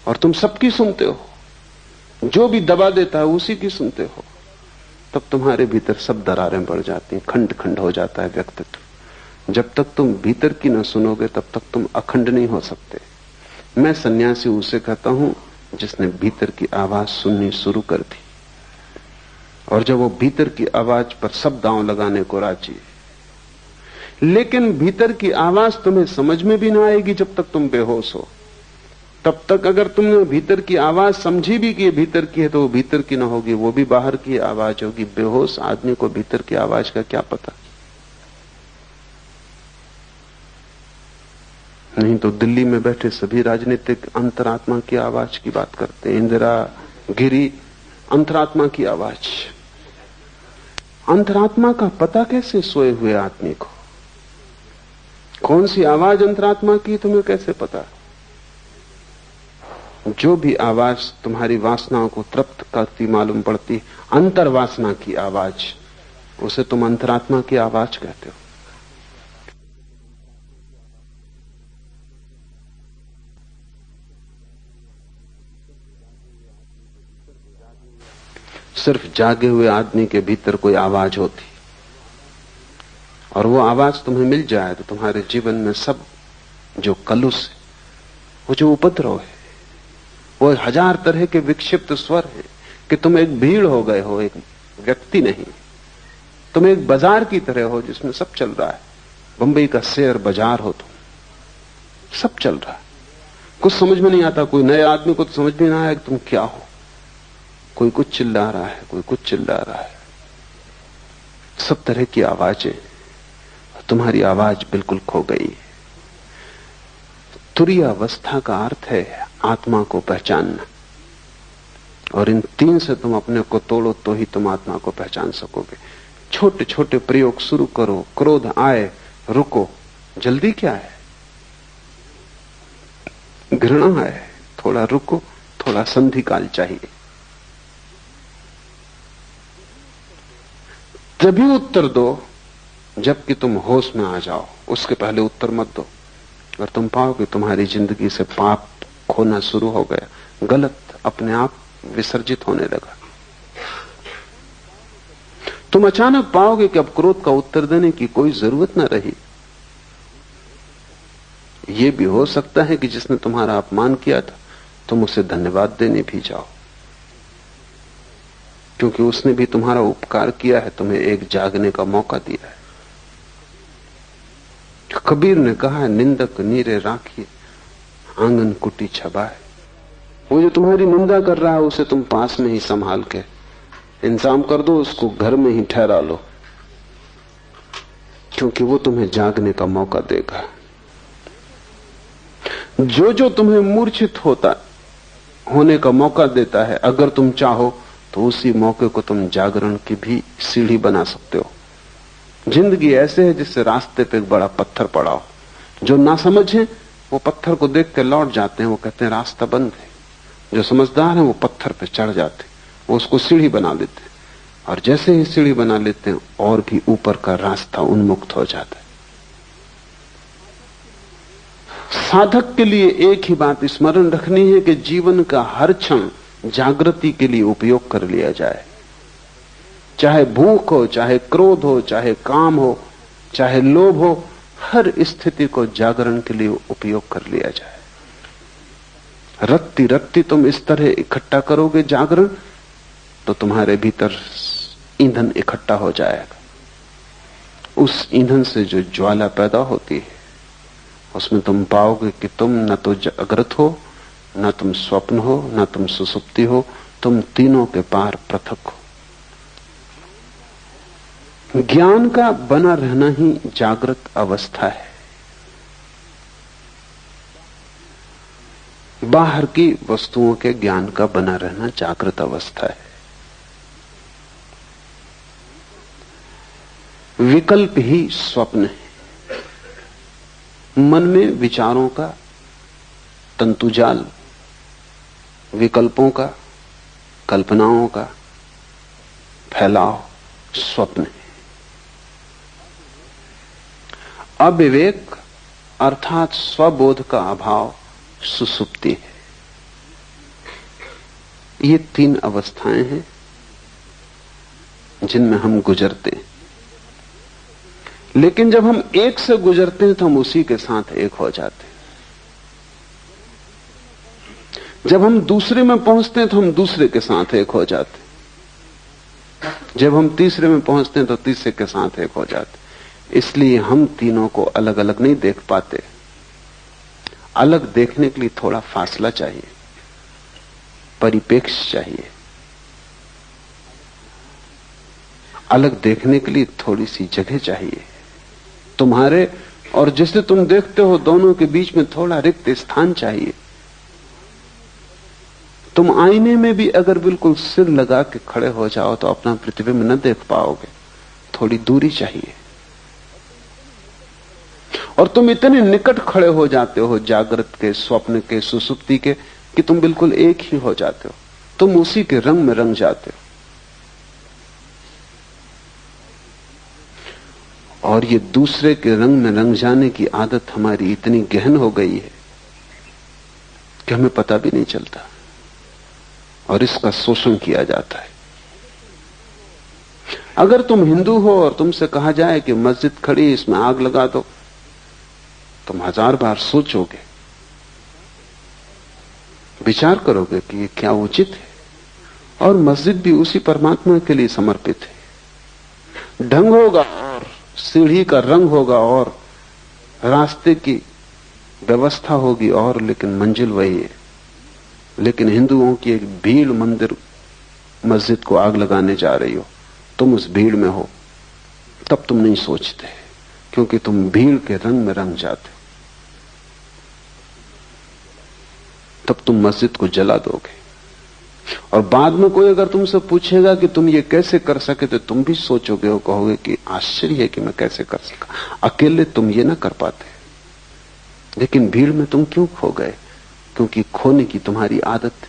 और तुम सबकी सुनते हो। जो भी दबा देता है उसी की सुनते हो। तब तुम्हारे भीतर सब दरारें बढ़ जाती हैं, खंड खंड हो जाता है व्यक्तित्व। जब तक तुम भीतर की न सुनोगे तब तक तुम अखंड नहीं हो सकते। मैं सन्यासी उसे कहता हूं जिसने भीतर की आवाज सुननी शुरू कर दी, और जब वो भीतर की आवाज पर सब दांव लगाने को राजी। लेकिन भीतर की आवाज तुम्हें समझ में भी ना आएगी जब तक तुम बेहोश हो। तब तक अगर तुमने भीतर की आवाज समझी भी कि ये भीतर की है तो वो भीतर की ना होगी, वो भी बाहर की आवाज होगी। बेहोश आदमी को भीतर की आवाज का क्या पता। नहीं तो दिल्ली में बैठे सभी राजनीतिक अंतरात्मा की आवाज की बात करते हैं। इंदिरा, गिरी, अंतरात्मा की आवाज। अंतरात्मा का पता कैसे सोए हुए आदमी को? कौन सी आवाज अंतरात्मा की तुम्हें कैसे पता? जो भी आवाज तुम्हारी वासनाओं को तृप्त करती मालूम पड़ती, अंतर्वासना की आवाज, उसे तुम अंतरात्मा की आवाज कहते हो। सिर्फ जागे हुए आदमी के भीतर कोई आवाज होती, और वो आवाज तुम्हें मिल जाए तो तुम्हारे जीवन में सब जो कलुष है, वो जो उपद्रव है, वो 1000 तरह के विक्षिप्त स्वर है कि तुम एक भीड़ हो गए हो, एक व्यक्ति नहीं। तुम एक बाजार की तरह हो जिसमें सब चल रहा है। बंबई का शेयर बाजार हो तुम, सब चल रहा है। कुछ समझ में नहीं आता। कोई नए आदमी को तो समझ में ना आया कि तुम क्या हो। कोई कुछ चिल्ला रहा है, कोई कुछ चिल्ला रहा है, सब तरह की आवाजें। तुम्हारी आवाज बिल्कुल खो गई है। तुरीयावस्था का अर्थ है आत्मा को पहचानना, और इन 3 से तुम अपने को तोड़ो तो ही तुम आत्मा को पहचान सकोगे। छोटे छोटे प्रयोग शुरू करो। क्रोध आए, रुको, जल्दी क्या है? घृणा है, थोड़ा रुको, थोड़ा संधि काल चाहिए, तभी उत्तर दो। जबकि तुम होश में आ जाओ, उसके पहले उत्तर मत दो। अगर तुम पाओ कि तुम्हारी जिंदगी से पाप खोना शुरू हो गया, गलत अपने आप विसर्जित होने लगा, तुम अचानक पाओगे कि अब क्रोध का उत्तर देने की कोई जरूरत न रही। यह भी हो सकता है कि जिसने तुम्हारा अपमान किया था तुम उसे धन्यवाद देने भी जाओ, क्योंकि उसने भी तुम्हारा उपकार किया है, तुम्हें एक जागने का मौका दिया है। कबीर ने कहा है, निंदक नीरे राखिए आंगन कुटी छबाए। वो जो तुम्हारी निंदा कर रहा है उसे तुम पास में ही संभाल के इंतजाम कर दो, उसको घर में ही ठहरा लो, क्योंकि वो तुम्हें जागने का मौका देगा। जो जो तुम्हें मूर्छित होने का मौका देता है, अगर तुम चाहो तो उसी मौके को तुम जागरण की भी सीढ़ी बना सकते हो। जिंदगी ऐसे है जिससे रास्ते पे एक बड़ा पत्थर पड़ा हो। जो ना समझे वो पत्थर को देख के लौट जाते हैं, वो कहते हैं रास्ता बंद है। जो समझदार है वो पत्थर पे चढ़ जाते, वो उसको सीढ़ी बना लेते, और जैसे ही सीढ़ी बना लेते हैं और भी ऊपर का रास्ता उन्मुक्त हो जाता है। साधक के लिए एक ही बात स्मरण रखनी है कि जीवन का हर क्षण जागृति के लिए उपयोग कर लिया जाए। चाहे भूख हो, चाहे क्रोध हो, चाहे काम हो, चाहे लोभ हो, हर स्थिति को जागरण के लिए उपयोग कर लिया जाए। रत्ती रत्ती तुम इस तरह इकट्ठा करोगे जागरण, तो तुम्हारे भीतर ईंधन इकट्ठा हो जाएगा। उस ईंधन से जो ज्वाला पैदा होती है, उसमें तुम पाओगे कि तुम न तो जागृत हो, न तुम स्वप्न हो, न तुम सुसुप्ति हो, तुम तीनों के पार पृथक हो। ज्ञान का बना रहना ही जागृत अवस्था है। बाहर की वस्तुओं के ज्ञान का बना रहना जागृत अवस्था है। विकल्प ही स्वप्न है। मन में विचारों का तंतुजाल, विकल्पों का, कल्पनाओं का फैलाव स्वप्न है। अविवेक अर्थात स्वबोध का अभाव सुसुप्ति है। ये 3 अवस्थाएं हैं जिनमें हम गुजरते हैं। लेकिन जब हम एक से गुजरते हैं तो हम उसी के साथ एक हो जाते हैं। जब हम दूसरे में पहुंचते हैं तो हम दूसरे के साथ एक हो जाते हैं। जब हम तीसरे में पहुंचते हैं तो तीसरे के साथ एक हो जाते हैं। इसलिए हम तीनों को अलग अलग नहीं देख पाते। अलग देखने के लिए थोड़ा फासला चाहिए, परिपेक्ष चाहिए। अलग देखने के लिए थोड़ी सी जगह चाहिए। तुम्हारे और जिसे तुम देखते हो दोनों के बीच में थोड़ा रिक्त स्थान चाहिए। तुम आईने में भी अगर बिल्कुल सिर लगा के खड़े हो जाओ तो अपना प्रतिबिंब न देख पाओगे, थोड़ी दूरी चाहिए। और तुम इतने निकट खड़े हो जाते हो जागृत के, स्वप्न के, सुसुप्ति के, कि तुम बिल्कुल एक ही हो जाते हो। तुम उसी के रंग में रंग जाते हो। और ये दूसरे के रंग में रंग जाने की आदत हमारी इतनी गहन हो गई है कि हमें पता भी नहीं चलता, और इसका शोषण किया जाता है। अगर तुम हिंदू हो और तुमसे कहा जाए कि मस्जिद खड़ी, इसमें आग लगा दो, तुम 1000 बार सोचोगे, विचार करोगे कि ये क्या उचित है। और मस्जिद भी उसी परमात्मा के लिए समर्पित है। ढंग होगा और सीढ़ी का रंग होगा और रास्ते की व्यवस्था होगी और, लेकिन मंजिल वही है। लेकिन हिंदुओं की एक भीड़ मंदिर मस्जिद को आग लगाने जा रही हो, तुम उस भीड़ में हो, तब तुम नहीं सोचते, क्योंकि तुम भीड़ के रंग में रंग जाते हो। तब तुम मस्जिद को जला दोगे। और बाद में कोई अगर तुमसे पूछेगा कि तुम ये कैसे कर सके, तो तुम भी सोचोगे और कहोगे कि आश्चर्य है कि मैं कैसे कर सका। अकेले तुम ये ना कर पाते, लेकिन भीड़ में तुम क्यों खो गए? क्योंकि खोने की तुम्हारी आदत है।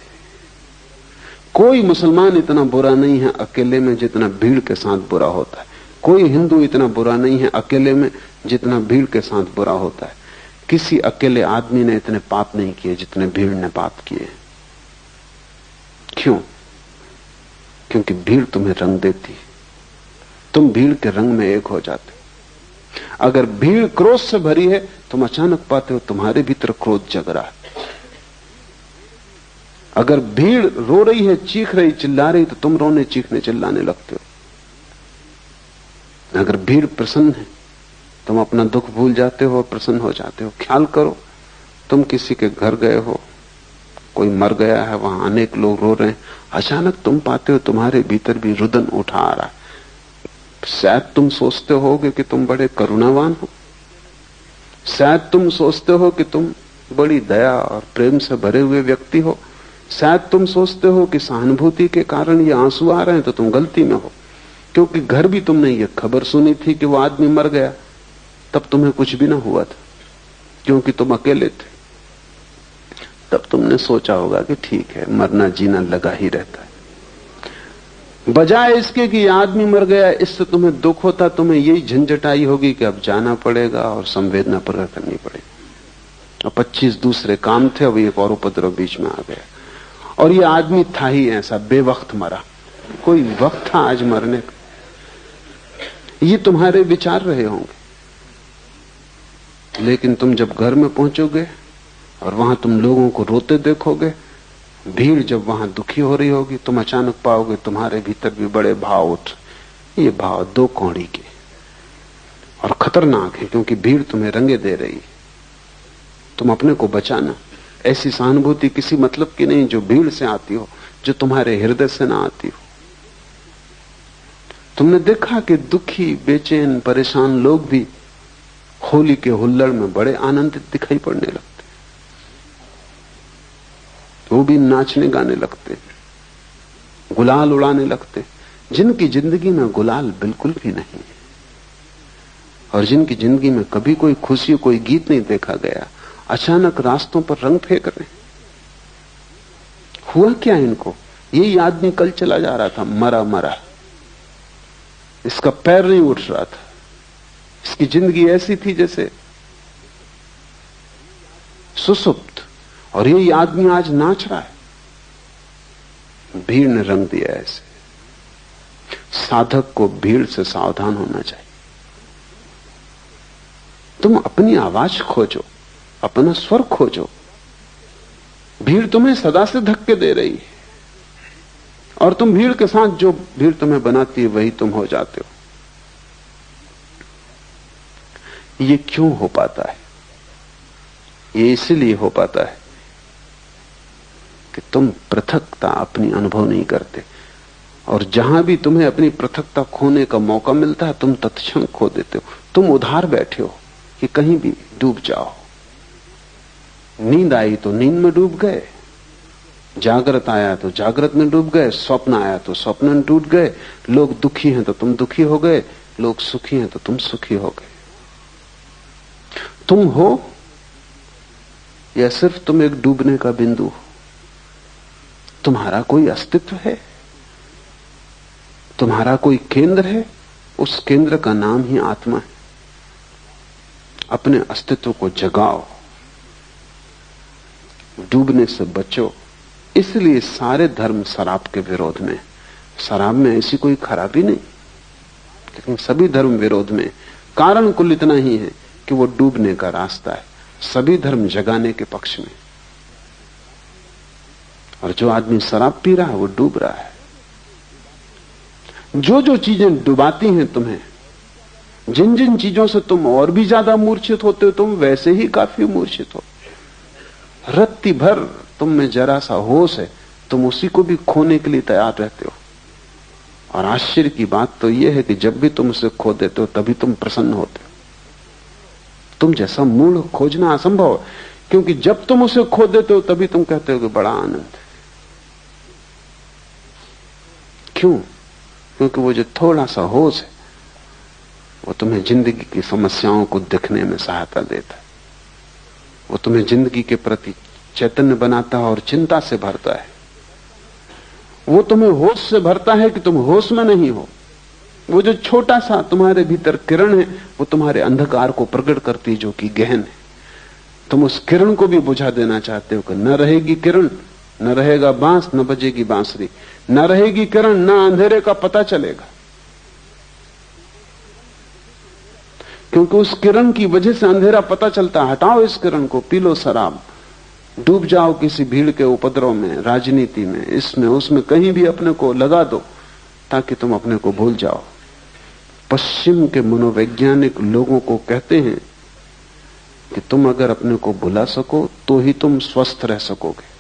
कोई मुसलमान इतना बुरा नहीं है अकेले में जितना भीड़ के साथ बुरा होता है। कोई हिंदू इतना बुरा नहीं है अकेले में जितना भीड़ के साथ बुरा होता है। किसी अकेले आदमी ने इतने पाप नहीं किए जितने भीड़ ने पाप किए। क्यों? क्योंकि भीड़ तुम्हें रंग देती, तुम भीड़ के रंग में एक हो जाते हो। अगर भीड़ क्रोध से भरी है, तुम अचानक पाते हो तुम्हारे भीतर क्रोध जग रहा है। अगर भीड़ रो रही है, चीख रही, चिल्ला रही, तो तुम रोने, चीखने, चिल्लाने लगते हो। अगर भीड़ प्रसन्न है, तुम अपना दुख भूल जाते हो और प्रसन्न हो जाते हो। ख्याल करो, तुम किसी के घर गए हो, कोई मर गया है, वहां अनेक लोग रो रहे हैं, अचानक तुम पाते हो तुम्हारे भीतर भी रुदन उठा आ रहा है। शायद तुम सोचते होगे कि तुम बड़े करुणावान हो, शायद तुम सोचते हो कि तुम बड़ी दया और प्रेम से भरे हुए व्यक्ति हो, शायद तुम सोचते हो कि सहानुभूति के कारण ये आंसू आ रहे हैं, तो तुम गलती में हो। क्योंकि घर भी तुमने ये खबर सुनी थी कि वो आदमी मर गया, तब तुम्हें कुछ भी ना हुआ था, क्योंकि तुम अकेले थे। तब तुमने सोचा होगा कि ठीक है, मरना जीना लगा ही रहता है। बजाय इसके कि आदमी मर गया, इससे तुम्हें दुख होता, तुम्हें यही झंझट आई होगी कि अब जाना पड़ेगा और संवेदना प्रकट करनी पड़ेगी। और 25 दूसरे काम थे, अब एक और उपद्रव बीच में आ गया। और ये आदमी था ही ऐसा, बेवक्त मरा। कोई वक्त था आज मरने का? ये तुम्हारे विचार रहे होंगे। लेकिन तुम जब घर में पहुंचोगे और वहां तुम लोगों को रोते देखोगे, भीड़ जब वहां दुखी हो रही होगी, तुम अचानक पाओगे तुम्हारे भीतर भी बड़े भाव उठ। ये भाव 2 कौड़ी के और खतरनाक है, क्योंकि भीड़ तुम्हें रंगे दे रही है। तुम अपने को बचाना। ऐसी सहानुभूति किसी मतलब की नहीं जो भीड़ से आती हो, जो तुम्हारे हृदय से ना आती हो। तुमने देखा कि दुखी, बेचैन, परेशान लोग भी होली के हुल्लड़ में बड़े आनंदित दिखाई पड़ने लगते। वो भी नाचने गाने लगते, गुलाल उड़ाने लगते। जिनकी जिंदगी में गुलाल बिल्कुल भी नहीं है, और जिनकी जिंदगी में कभी कोई खुशी, कोई गीत नहीं देखा गया, अचानक रास्तों पर रंग फेंक रहे। हुआ क्या इनको? यही आदमी कल चला जा रहा था, मरा मरा, इसका पैर नहीं उठ रहा था, इसकी जिंदगी ऐसी थी जैसे सुसुप्त, और यही आदमी आज नाच रहा है। भीड़ ने रंग दिया ऐसे। साधक को भीड़ से सावधान होना चाहिए। तुम अपनी आवाज खोजो, अपना स्वर खोजो। भीड़ तुम्हें सदा से धक्के दे रही है, और तुम भीड़ के साथ, जो भीड़ तुम्हें बनाती है वही तुम हो जाते हो। ये क्यों हो पाता है? ये इसलिए हो पाता है कि तुम पृथकता अपनी अनुभव नहीं करते, और जहां भी तुम्हें अपनी पृथकता खोने का मौका मिलता है तुम तत्क्षण खो देते हो। तुम उधार बैठे हो कि कहीं भी डूब जाओ। नींद आई तो नींद में डूब गए, जागृत आया तो जागृत में डूब गए, स्वप्न आया तो स्वप्न में डूब गए। लोग दुखी हैं तो तुम दुखी हो गए, लोग सुखी हैं तो तुम सुखी हो गए। तुम हो या सिर्फ तुम एक डूबने का बिंदु हो? तुम्हारा कोई अस्तित्व है, तुम्हारा कोई केंद्र है। उस केंद्र का नाम ही आत्मा है। अपने अस्तित्व को जगाओ, डूबने से बचो। इसलिए सारे धर्म शराब के विरोध में। शराब में ऐसी कोई खराबी नहीं, लेकिन सभी धर्म विरोध में। कारण कुल इतना ही है कि वो डूबने का रास्ता है। सभी धर्म जगाने के पक्ष में, और जो आदमी शराब पी रहा है वो डूब रहा है। जो जो चीजें डुबाती हैं तुम्हें, जिन जिन चीजों से तुम और भी ज्यादा मूर्छित होते हो, तुम वैसे ही काफी मूर्छित हो। रत्ती भर तुम में जरा सा होश है, तुम उसी को भी खोने के लिए तैयार रहते हो। और आश्चर्य की बात तो यह है कि जब भी तुम उसे खो देते हो तभी तुम प्रसन्न होते हो। तुम जैसा मूल खोजना असंभव है, क्योंकि जब तुम उसे खो देते हो तभी तुम कहते हो कि बड़ा आनंद है। क्यों? क्योंकि वो जो थोड़ा सा होश है वो तुम्हें जिंदगी की समस्याओं को देखने में सहायता देता है। वो तुम्हें जिंदगी के प्रति चैतन्य बनाता है और चिंता से भरता है। वो तुम्हें होश से भरता है कि तुम होश में नहीं हो। वो जो छोटा सा तुम्हारे भीतर किरण है वो तुम्हारे अंधकार को प्रकट करती है, जो कि गहन है। तुम उस किरण को भी बुझा देना चाहते हो कि न रहेगी किरण, न रहेगा बांस, न बजेगी बांसुरी। न रहेगी किरण, न अंधेरे का पता चलेगा, क्योंकि उस किरण की वजह से अंधेरा पता चलता। हटाओ इस किरण को, पी लो शराब, डूब जाओ किसी भीड़ के उपद्रव में, राजनीति में, इसमें उसमें, कहीं भी अपने को लगा दो ताकि तुम अपने को भूल जाओ। पश्चिम के मनोवैज्ञानिक लोगों को कहते हैं कि तुम अगर अपने को भुला सको तो ही तुम स्वस्थ रह सकोगे,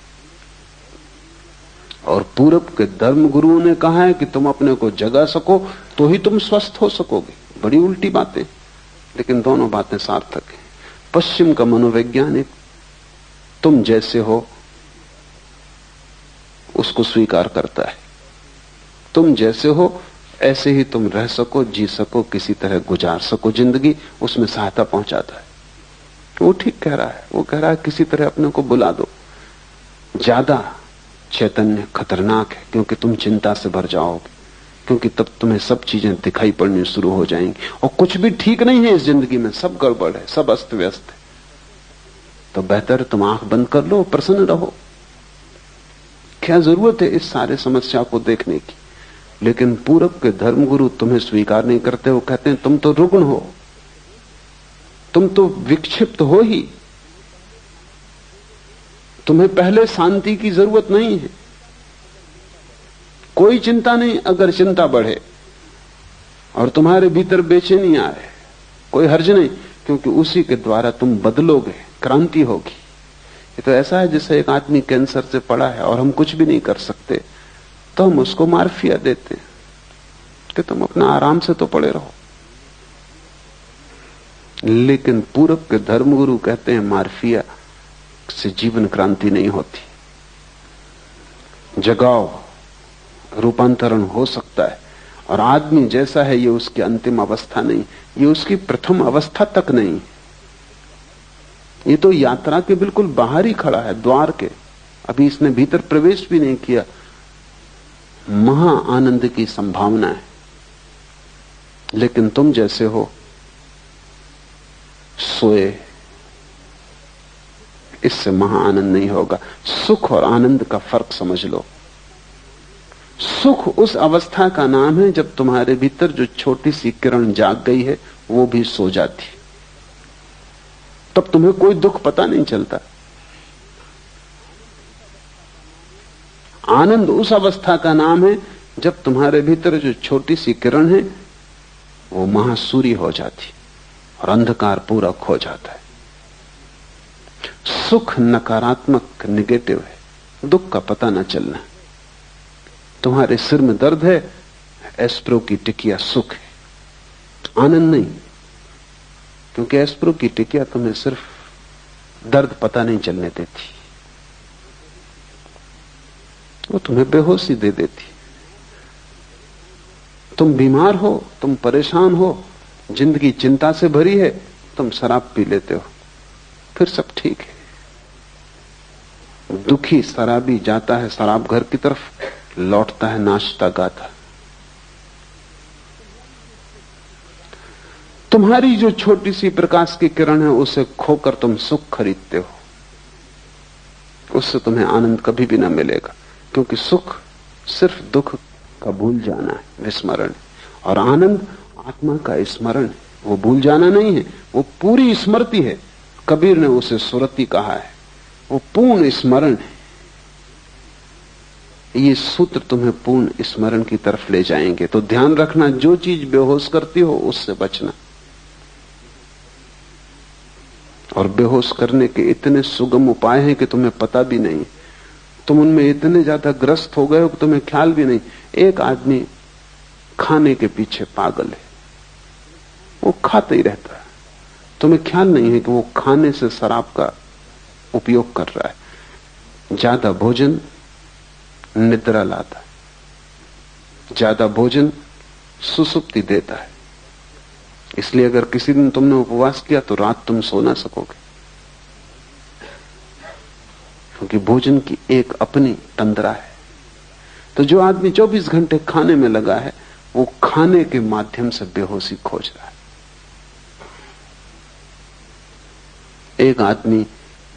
और पूरब के धर्म गुरुओं ने कहा है कि तुम अपने को जगा सको तो ही तुम स्वस्थ हो सकोगे। बड़ी उल्टी बातें, लेकिन दोनों बातें सार्थक हैं। पश्चिम का मनोवैज्ञानिक तुम जैसे हो उसको स्वीकार करता है। तुम जैसे हो ऐसे ही तुम रह सको, जी सको, किसी तरह गुजार सको जिंदगी, उसमें सहायता पहुंचाता है। वो ठीक कह रहा है। वो कह रहा है किसी तरह अपने को बुला दो। ज्यादा चैतन्य खतरनाक है, क्योंकि तुम चिंता से भर जाओगे, क्योंकि तब तुम्हें सब चीजें दिखाई पड़नी शुरू हो जाएंगी और कुछ भी ठीक नहीं है इस जिंदगी में, सब गड़बड़ है, सब अस्त व्यस्त है। तो बेहतर तुम आंख बंद कर लो, प्रसन्न रहो। क्या जरूरत है इस सारे समस्या को देखने की? लेकिन पूरब के धर्मगुरु तुम्हें स्वीकार नहीं करते। वो कहते हैं तुम तो रुग्ण हो, तुम तो विक्षिप्त हो ही, तुम्हें पहले शांति की जरूरत नहीं है। कोई चिंता नहीं, अगर चिंता बढ़े और तुम्हारे भीतर बेचैनी आए, कोई हर्ज नहीं, क्योंकि उसी के द्वारा तुम बदलोगे, क्रांति होगी। ये तो ऐसा है जैसे एक आदमी कैंसर से पड़ा है और हम कुछ भी नहीं कर सकते, तो हम उसको मार्फिया देते कि तुम अपना आराम से तो पड़े रहो। लेकिन पूरब के धर्मगुरु कहते हैं मार्फिया से जीवन क्रांति नहीं होती। जगाओ, रूपांतरण हो सकता है। और आदमी जैसा है ये उसकी अंतिम अवस्था नहीं, ये उसकी प्रथम अवस्था तक नहीं। ये तो यात्रा के बिल्कुल बाहर ही खड़ा है, द्वार के। अभी इसने भीतर प्रवेश भी नहीं किया। महा आनंद की संभावना है, लेकिन तुम जैसे हो सोए, इससे महा आनंद नहीं होगा। सुख और आनंद का फर्क समझ लो। सुख उस अवस्था का नाम है जब तुम्हारे भीतर जो छोटी सी किरण जाग गई है वो भी सो जाती, तब तुम्हें कोई दुख पता नहीं चलता। आनंद उस अवस्था का नाम है जब तुम्हारे भीतर जो छोटी सी किरण है वो महासूर्य हो जाती और अंधकार पूरा खो जाता है। सुख नकारात्मक निगेटिव है, दुख का पता न चलना। तुम्हारे सिर में दर्द है, एस्प्रो की टिकिया सुख है, आनंद नहीं, क्योंकि एस्प्रो की टिकिया तुम्हें सिर्फ दर्द पता नहीं चलने देती, वो तुम्हें बेहोशी दे देती। तुम बीमार हो, तुम परेशान हो, जिंदगी चिंता से भरी है, तुम शराब पी लेते हो, फिर सब ठीक है। दुखी शराबी जाता है शराब घर की तरफ, लौटता है नाचता गाता। तुम्हारी जो छोटी सी प्रकाश की किरण है, उसे खोकर तुम सुख खरीदते हो, उससे तुम्हें आनंद कभी भी ना मिलेगा, क्योंकि सुख सिर्फ दुख का भूल जाना है, विस्मरण, और आनंद आत्मा का स्मरण है, वो भूल जाना नहीं है, वो पूरी स्मृति है। कबीर ने उसे सुरति कहा है, वो पूर्ण स्मरण है। ये सूत्र तुम्हें पूर्ण स्मरण की तरफ ले जाएंगे। तो ध्यान रखना, जो चीज बेहोश करती हो उससे बचना। और बेहोश करने के इतने सुगम उपाय हैं कि तुम्हें पता भी नहीं, तुम उनमें इतने ज्यादा ग्रस्त हो गए हो कि तुम्हें ख्याल भी नहीं। एक आदमी खाने के पीछे पागल है, वो खाता ही रहता है, तुम्हें ख्याल नहीं है कि वो खाने से शराब का उपयोग कर रहा है। ज्यादा भोजन निद्रा लाता है, ज्यादा भोजन सुसुप्ति देता है। इसलिए अगर किसी दिन तुमने उपवास किया तो रात तुम सो ना सकोगे, क्योंकि भोजन की एक अपनी तंद्रा है। तो जो आदमी 24 घंटे खाने में लगा है, वो खाने के माध्यम से बेहोशी खोज रहा है। एक आदमी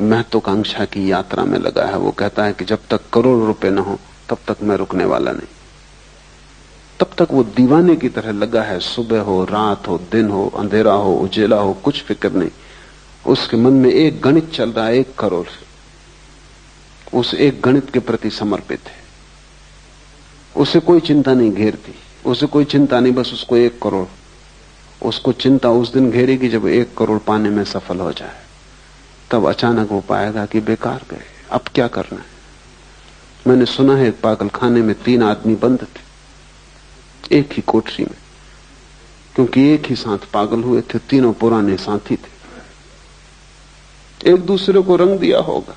महत्वाकांक्षा की यात्रा में लगा है, वो कहता है कि जब तक करोड़ रुपए न हो तब तक मैं रुकने वाला नहीं। तब तक वो दीवाने की तरह लगा है, सुबह हो, रात हो, दिन हो, अंधेरा हो, उजेला हो, कुछ फिक्र नहीं। उसके मन में एक गणित चल रहा है, 1 करोड़। उस एक गणित के प्रति समर्पित है, उसे कोई चिंता नहीं घेरती, उसे कोई चिंता नहीं, बस उसको 1 करोड़। उसको चिंता उस दिन घेरेगी जब 1 करोड़ पाने में सफल हो जाए, तब अचानक वो पाएगा कि बेकार गए, अब क्या करना है। मैंने सुना है पागल खाने में 3 आदमी बंद थे एक ही कोठरी में, क्योंकि एक ही साथ पागल हुए थे, तीनों पुराने साथी थे, एक दूसरे को रंग दिया होगा।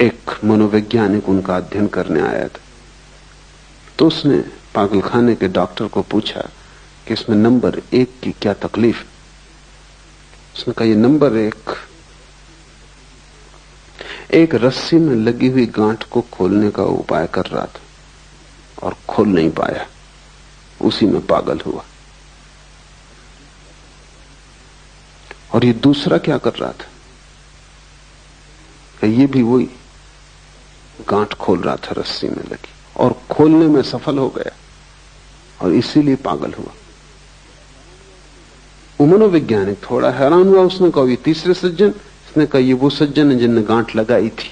एक मनोवैज्ञानिक उनका अध्ययन करने आया था, तो उसने पागल खाने के डॉक्टर को पूछा कि इसमें नंबर 1 की क्या तकलीफ है। उसने कहा, ये नंबर 1 एक रस्सी में लगी हुई गांठ को खोलने का उपाय कर रहा था और खोल नहीं पाया, उसी में पागल हुआ। और ये दूसरा क्या कर रहा था कि ये भी वही गांठ खोल रहा था रस्सी में लगी, और खोलने में सफल हो गया और इसीलिए पागल हुआ। वो मनोवैज्ञानिक थोड़ा हैरान हुआ। उसने कहा, ये तीसरे सज्जन? उसने कहा, ये वो सज्जन है जिनने गांठ लगाई थी।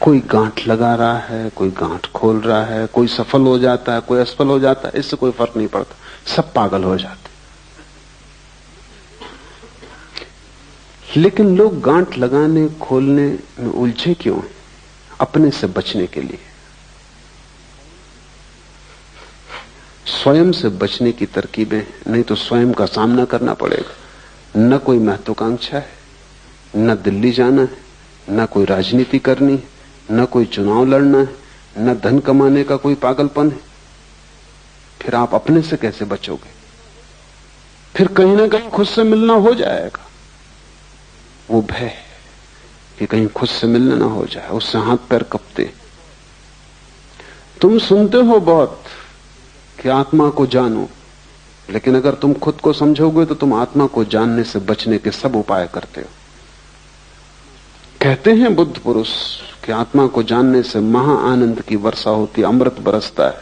कोई गांठ लगा रहा है, कोई गांठ खोल रहा है, कोई सफल हो जाता है, कोई असफल हो जाता है, इससे कोई फर्क नहीं पड़ता, सब पागल हो जाते। लेकिन लोग गांठ लगाने खोलने में उलझे क्यों हैं? अपने से बचने के लिए। स्वयं से बचने की तरकीबें, नहीं तो स्वयं का सामना करना पड़ेगा। न कोई महत्वाकांक्षा है, न दिल्ली जाना है, न कोई राजनीति करनी है, न कोई चुनाव लड़ना है, न धन कमाने का कोई पागलपन है। फिर आप अपने से कैसे बचोगे? फिर कहीं ना कहीं खुद से मिलना हो जाएगा। वो भय कि कहीं खुद से मिलना ना हो जाए, उससे हाथ पैर कपते। तुम सुनते हो बहुत कि आत्मा को जानो, लेकिन अगर तुम खुद को समझोगे तो तुम आत्मा को जानने से बचने के सब उपाय करते हो। कहते हैं बुद्ध पुरुष कि आत्मा को जानने से महा आनंद की वर्षा होती, अमृत बरसता है।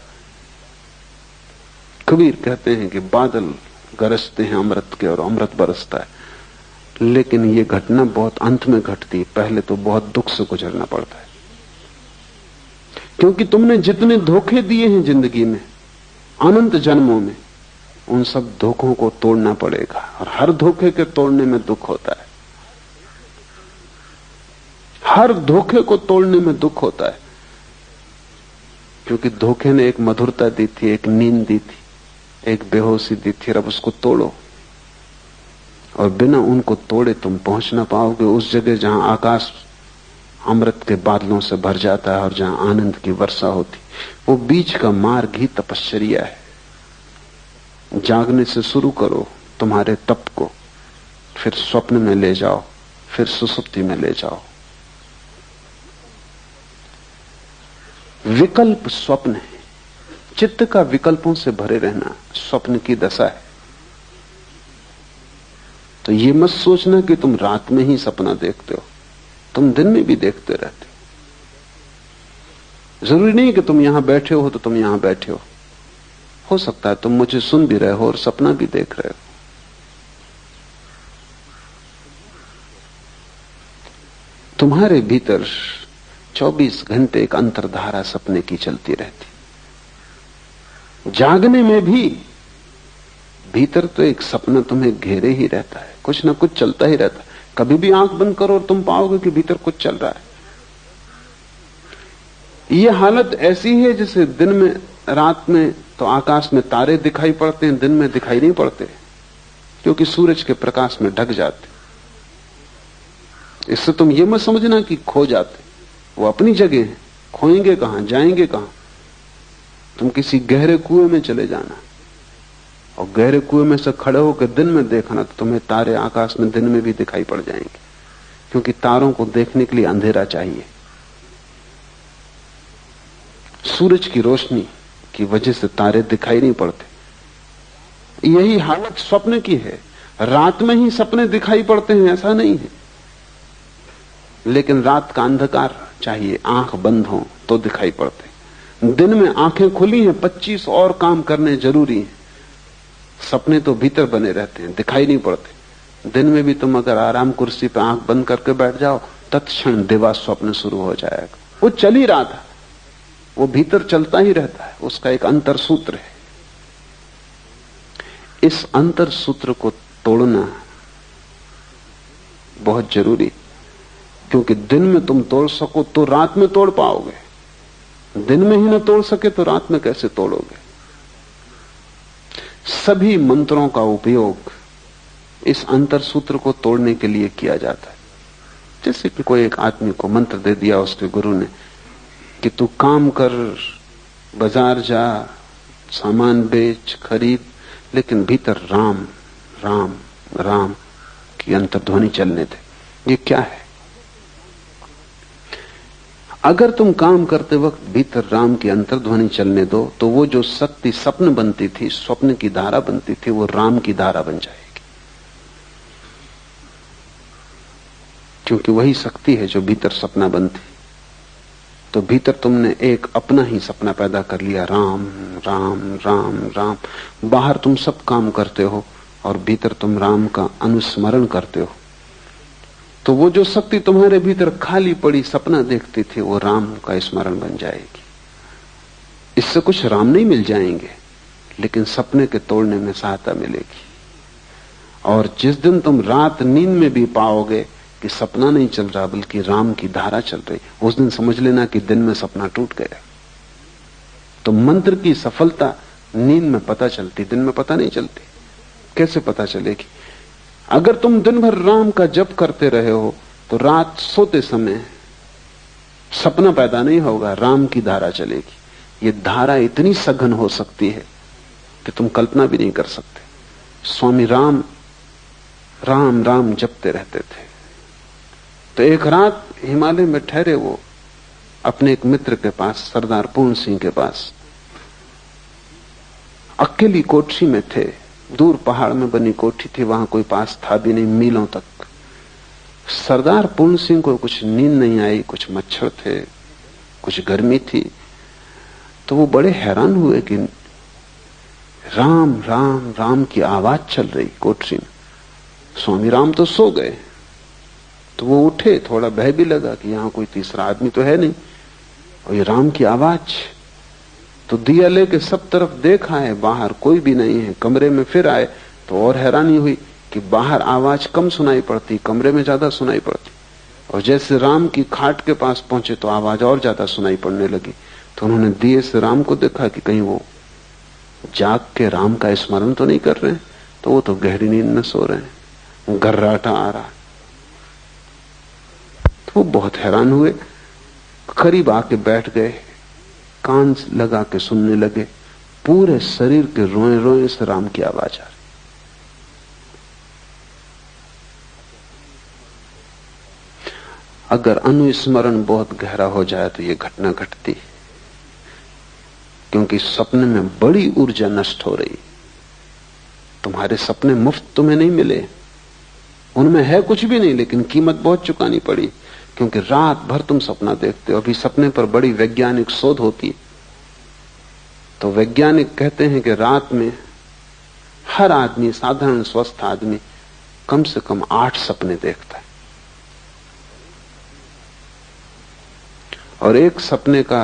कबीर कहते हैं कि बादल गरजते हैं अमृत के और अमृत बरसता है। लेकिन ये घटना बहुत अंत में घटती है, पहले तो बहुत दुख से गुजरना पड़ता है। क्योंकि तुमने जितने धोखे दिए हैं जिंदगी में अनंत जन्मों में, उन सब धोखों को तोड़ना पड़ेगा। और हर धोखे के तोड़ने में दुख होता है, हर धोखे को तोड़ने में दुख होता है, क्योंकि धोखे ने एक मधुरता दी थी, एक नींद दी थी, एक बेहोशी दी थी। अब उसको तोड़ो, और बिना उनको तोड़े तुम पहुंच ना पाओगे उस जगह जहां आकाश अमृत के बादलों से भर जाता है और जहां आनंद की वर्षा होती। वो बीच का मार्ग ही तपश्चर्या है। जागने से शुरू करो तुम्हारे तप को, फिर स्वप्न में ले जाओ, फिर सुसुप्ति में ले जाओ। विकल्प स्वप्न है, चित्त का विकल्पों से भरे रहना स्वप्न की दशा है। तो ये मत सोचना कि तुम रात में ही सपना देखते हो, तुम दिन में भी देखते रहते हो। जरूरी नहीं कि तुम यहां बैठे हो तो तुम यहां बैठे हो सकता है तुम मुझे सुन भी रहे हो और सपना भी देख रहे हो। तुम्हारे भीतर 24 घंटे एक अंतर्धारा सपने की चलती रहती। जागने में भी भीतर तो एक सपना तुम्हें घेरे ही रहता है, कुछ ना कुछ चलता ही रहता है। कभी भी आंख बंद करो और तुम पाओगे कि भीतर कुछ चल रहा है। यह हालत ऐसी है जैसे दिन में, रात में तो आकाश में तारे दिखाई पड़ते हैं, दिन में दिखाई नहीं पड़ते क्योंकि सूरज के प्रकाश में ढक जाते। इससे तुम ये मत समझना कि खो जाते, वो अपनी जगह है, खोएंगे कहां, जाएंगे कहां। तुम किसी गहरे कुएं में चले जाना और गहरे कुएं में से खड़े होकर दिन में देखना तो तुम्हें तारे आकाश में दिन में भी दिखाई पड़ जाएंगे, क्योंकि तारों को देखने के लिए अंधेरा चाहिए। सूरज की रोशनी की वजह से तारे दिखाई नहीं पड़ते। यही हालत स्वप्न की है। रात में ही सपने दिखाई पड़ते हैं ऐसा नहीं है, लेकिन रात का अंधकार चाहिए, आंख बंद हो तो दिखाई पड़ते। दिन में आंखें खुली हैं, 25 और काम करने जरूरी हैं। सपने तो भीतर बने रहते हैं, दिखाई नहीं पड़ते। दिन में भी तुम अगर आराम कुर्सी पर आंख बंद करके बैठ जाओ, तत्क्षण दिवा स्वप्न शुरू हो जाएगा। वो चल ही रहा था, वो भीतर चलता ही रहता है, उसका एक अंतर सूत्र है। इस अंतर सूत्र को तोड़ना बहुत जरूरी, क्योंकि दिन में तुम तोड़ सको तो रात में तोड़ पाओगे, दिन में ही ना तोड़ सके तो रात में कैसे तोड़ोगे। सभी मंत्रों का उपयोग इस अंतर सूत्र को तोड़ने के लिए किया जाता है। जैसे कि कोई एक आदमी को मंत्र दे दिया उसके गुरु ने कि तू काम कर, बाजार जा, सामान बेच, खरीद, लेकिन भीतर राम राम राम की अंतर्ध्वनि चलने दे। ये क्या है? अगर तुम काम करते वक्त भीतर राम की अंतर्ध्वनि चलने दो तो वो जो शक्ति स्वप्न बनती थी, स्वप्न की धारा बनती थी, वो राम की धारा बन जाएगी, क्योंकि वही शक्ति है जो भीतर सपना बनती। तो भीतर तुमने एक अपना ही सपना पैदा कर लिया, राम राम राम राम। बाहर तुम सब काम करते हो और भीतर तुम राम का अनुस्मरण करते हो। तो वो जो शक्ति तुम्हारे भीतर खाली पड़ी सपना देखती थी, वो राम का स्मरण बन जाएगी। इससे कुछ राम नहीं मिल जाएंगे, लेकिन सपने के तोड़ने में सहायता मिलेगी। और जिस दिन तुम रात नींद में भी पाओगे कि सपना नहीं चल रहा बल्कि राम की धारा चल रही, उस दिन समझ लेना कि दिन में सपना टूट गया। तो मंत्र की सफलता नींद में पता चलती, दिन में पता नहीं चलती। कैसे पता चलेगी? अगर तुम दिन भर राम का जप करते रहे हो तो रात सोते समय सपना पैदा नहीं होगा, राम की धारा चलेगी। ये धारा इतनी सघन हो सकती है कि तुम कल्पना भी नहीं कर सकते। स्वामी राम राम राम जपते रहते थे। तो एक रात हिमालय में ठहरे वो अपने एक मित्र के पास, सरदार पूर्ण सिंह के पास, अकेली कोठरी में थे। दूर पहाड़ में बनी कोठी थी, वहां कोई पास था भी नहीं, मीलों तक। सरदार पूर्ण सिंह को कुछ नींद नहीं आई, कुछ मच्छर थे, कुछ गर्मी थी। तो वो बड़े हैरान हुए कि राम राम राम की आवाज चल रही कोठरी में। स्वामी राम तो सो गए। तो वो उठे, थोड़ा भय भी लगा कि यहां कोई तीसरा आदमी तो है नहीं, और ये राम की आवाज। तो दिया लेके सब तरफ देखा है, बाहर कोई भी नहीं है। कमरे में फिर आए तो और हैरानी हुई कि बाहर आवाज कम सुनाई पड़ती, कमरे में ज्यादा सुनाई पड़ती। और जैसे राम की खाट के पास पहुंचे तो आवाज और ज्यादा सुनाई पड़ने लगी। तो उन्होंने दिए से राम को देखा कि कहीं वो जाग के राम का स्मरण तो नहीं कर रहे हैं। तो वो तो गहरी नींद में सो रहे हैं, गर्राटा आ रहा। तो वो बहुत हैरान हुए, करीब आके बैठ गए, कान लगा के सुनने लगे। पूरे शरीर के रोए रोए से राम की आवाज आ रही। अगर अनुस्मरण बहुत गहरा हो जाए तो यह घटना घटती, क्योंकि सपने में बड़ी ऊर्जा नष्ट हो रही। तुम्हारे सपने मुफ्त तुम्हें नहीं मिले, उनमें है कुछ भी नहीं, लेकिन कीमत बहुत चुकानी पड़ी, क्योंकि रात भर तुम सपना देखते हो। अभी सपने पर बड़ी वैज्ञानिक शोध होती है। तो वैज्ञानिक कहते हैं कि रात में हर आदमी, साधारण स्वस्थ आदमी, कम से कम 8 सपने देखता है। और एक सपने का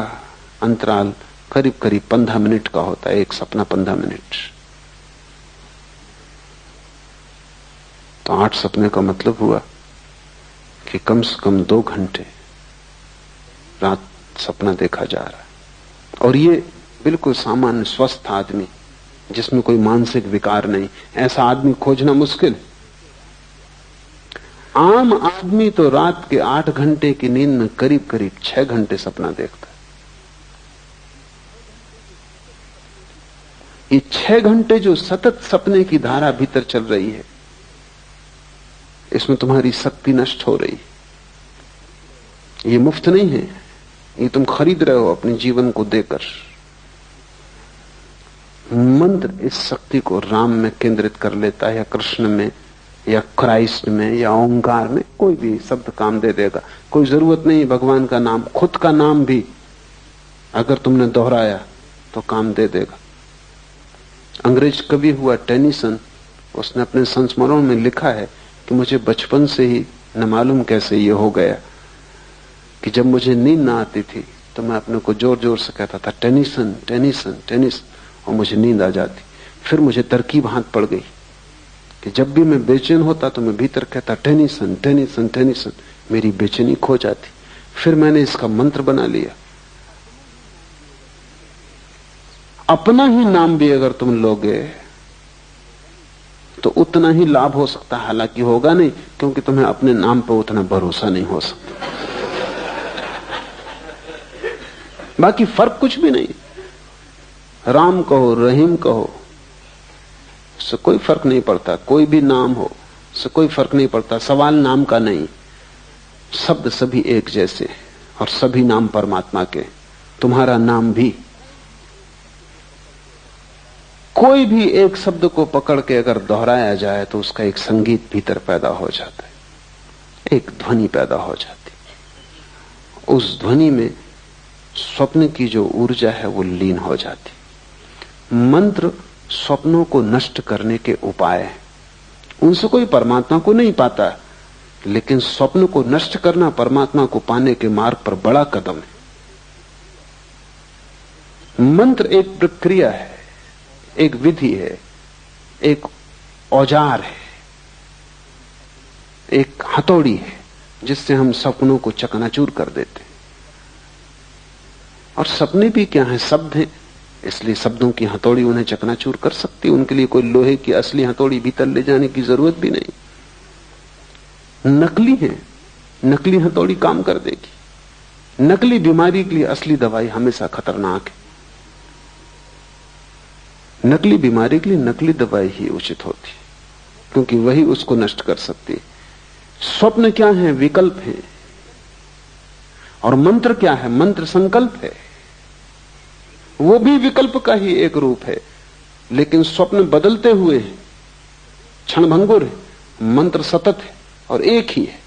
अंतराल करीब करीब 15 मिनट का होता है। एक सपना 15 मिनट। तो 8 सपने का मतलब हुआ कि कम से कम 2 घंटे रात सपना देखा जा रहा है। और ये बिल्कुल सामान्य स्वस्थ आदमी, जिसमें कोई मानसिक विकार नहीं, ऐसा आदमी खोजना मुश्किल। आम आदमी तो रात के 8 घंटे की नींद में करीब करीब 6 घंटे सपना देखता है। ये 6 घंटे जो सतत सपने की धारा भीतर चल रही है, इसमें तुम्हारी शक्ति नष्ट हो रही। ये मुफ्त नहीं है, ये तुम खरीद रहे हो अपने जीवन को देकर। मंत्र इस शक्ति को राम में केंद्रित कर लेता है, या कृष्ण में, या क्राइस्ट में, या ओंकार में। कोई भी शब्द काम दे देगा, कोई जरूरत नहीं भगवान का नाम, खुद का नाम भी अगर तुमने दोहराया तो काम दे देगा। अंग्रेज कवि हुआ टेनिसन, उसने अपने संस्मरणों में लिखा है कि मुझे बचपन से ही न मालूम कैसे ये हो गया कि जब मुझे नींद ना आती थी तो मैं अपने को जोर जोर से कहता था टेनिसन टेनिसन टेनिसन, और मुझे नींद आ जाती। फिर मुझे तरकीब हाथ पड़ गई कि जब भी मैं बेचैन होता तो मैं भीतर कहता टेनिसन टेनिसन टेनिसन, मेरी बेचैनी खो जाती। फिर मैंने इसका मंत्र बना लिया। अपना ही नाम भी अगर तुम लोगे तो उतना ही लाभ हो सकता है, हालांकि होगा नहीं, क्योंकि तुम्हें अपने नाम पर उतना भरोसा नहीं हो सकता। बाकी फर्क कुछ भी नहीं। राम कहो, रहीम कहो, उससे कोई फर्क नहीं पड़ता। कोई भी नाम हो, उससे कोई फर्क नहीं पड़ता। सवाल नाम का नहीं, शब्द सभी एक जैसे, और सभी नाम परमात्मा के। तुम्हारा नाम भी। कोई भी एक शब्द को पकड़ के अगर दोहराया जाए तो उसका एक संगीत भीतर पैदा हो जाता है, एक ध्वनि पैदा हो जाती। उस ध्वनि में स्वप्न की जो ऊर्जा है वो लीन हो जाती। मंत्र स्वप्नों को नष्ट करने के उपाय हैं। उनसे कोई परमात्मा को नहीं पाता, लेकिन स्वप्न को नष्ट करना परमात्मा को पाने के मार्ग पर बड़ा कदम है। मंत्र एक प्रक्रिया है, एक विधि है, एक औजार है, एक हथौड़ी है, जिससे हम सपनों को चकनाचूर कर देते हैं। और सपने भी क्या हैं? शब्द हैं, इसलिए शब्दों की हथौड़ी उन्हें चकनाचूर कर सकती है। उनके लिए कोई लोहे की असली हथौड़ी भीतर ले जाने की जरूरत भी नहीं। नकली है, नकली हथौड़ी काम कर देगी। नकली बीमारी के लिए असली दवाई हमेशा खतरनाक है। नकली बीमारी के लिए नकली दवाई ही उचित होती, क्योंकि वही उसको नष्ट कर सकती है। स्वप्न क्या है? विकल्प है। और मंत्र क्या है? मंत्र संकल्प है। वो भी विकल्प का ही एक रूप है, लेकिन स्वप्न बदलते हुए हैं, क्षणभंगुर है। मंत्र सतत है और एक ही है।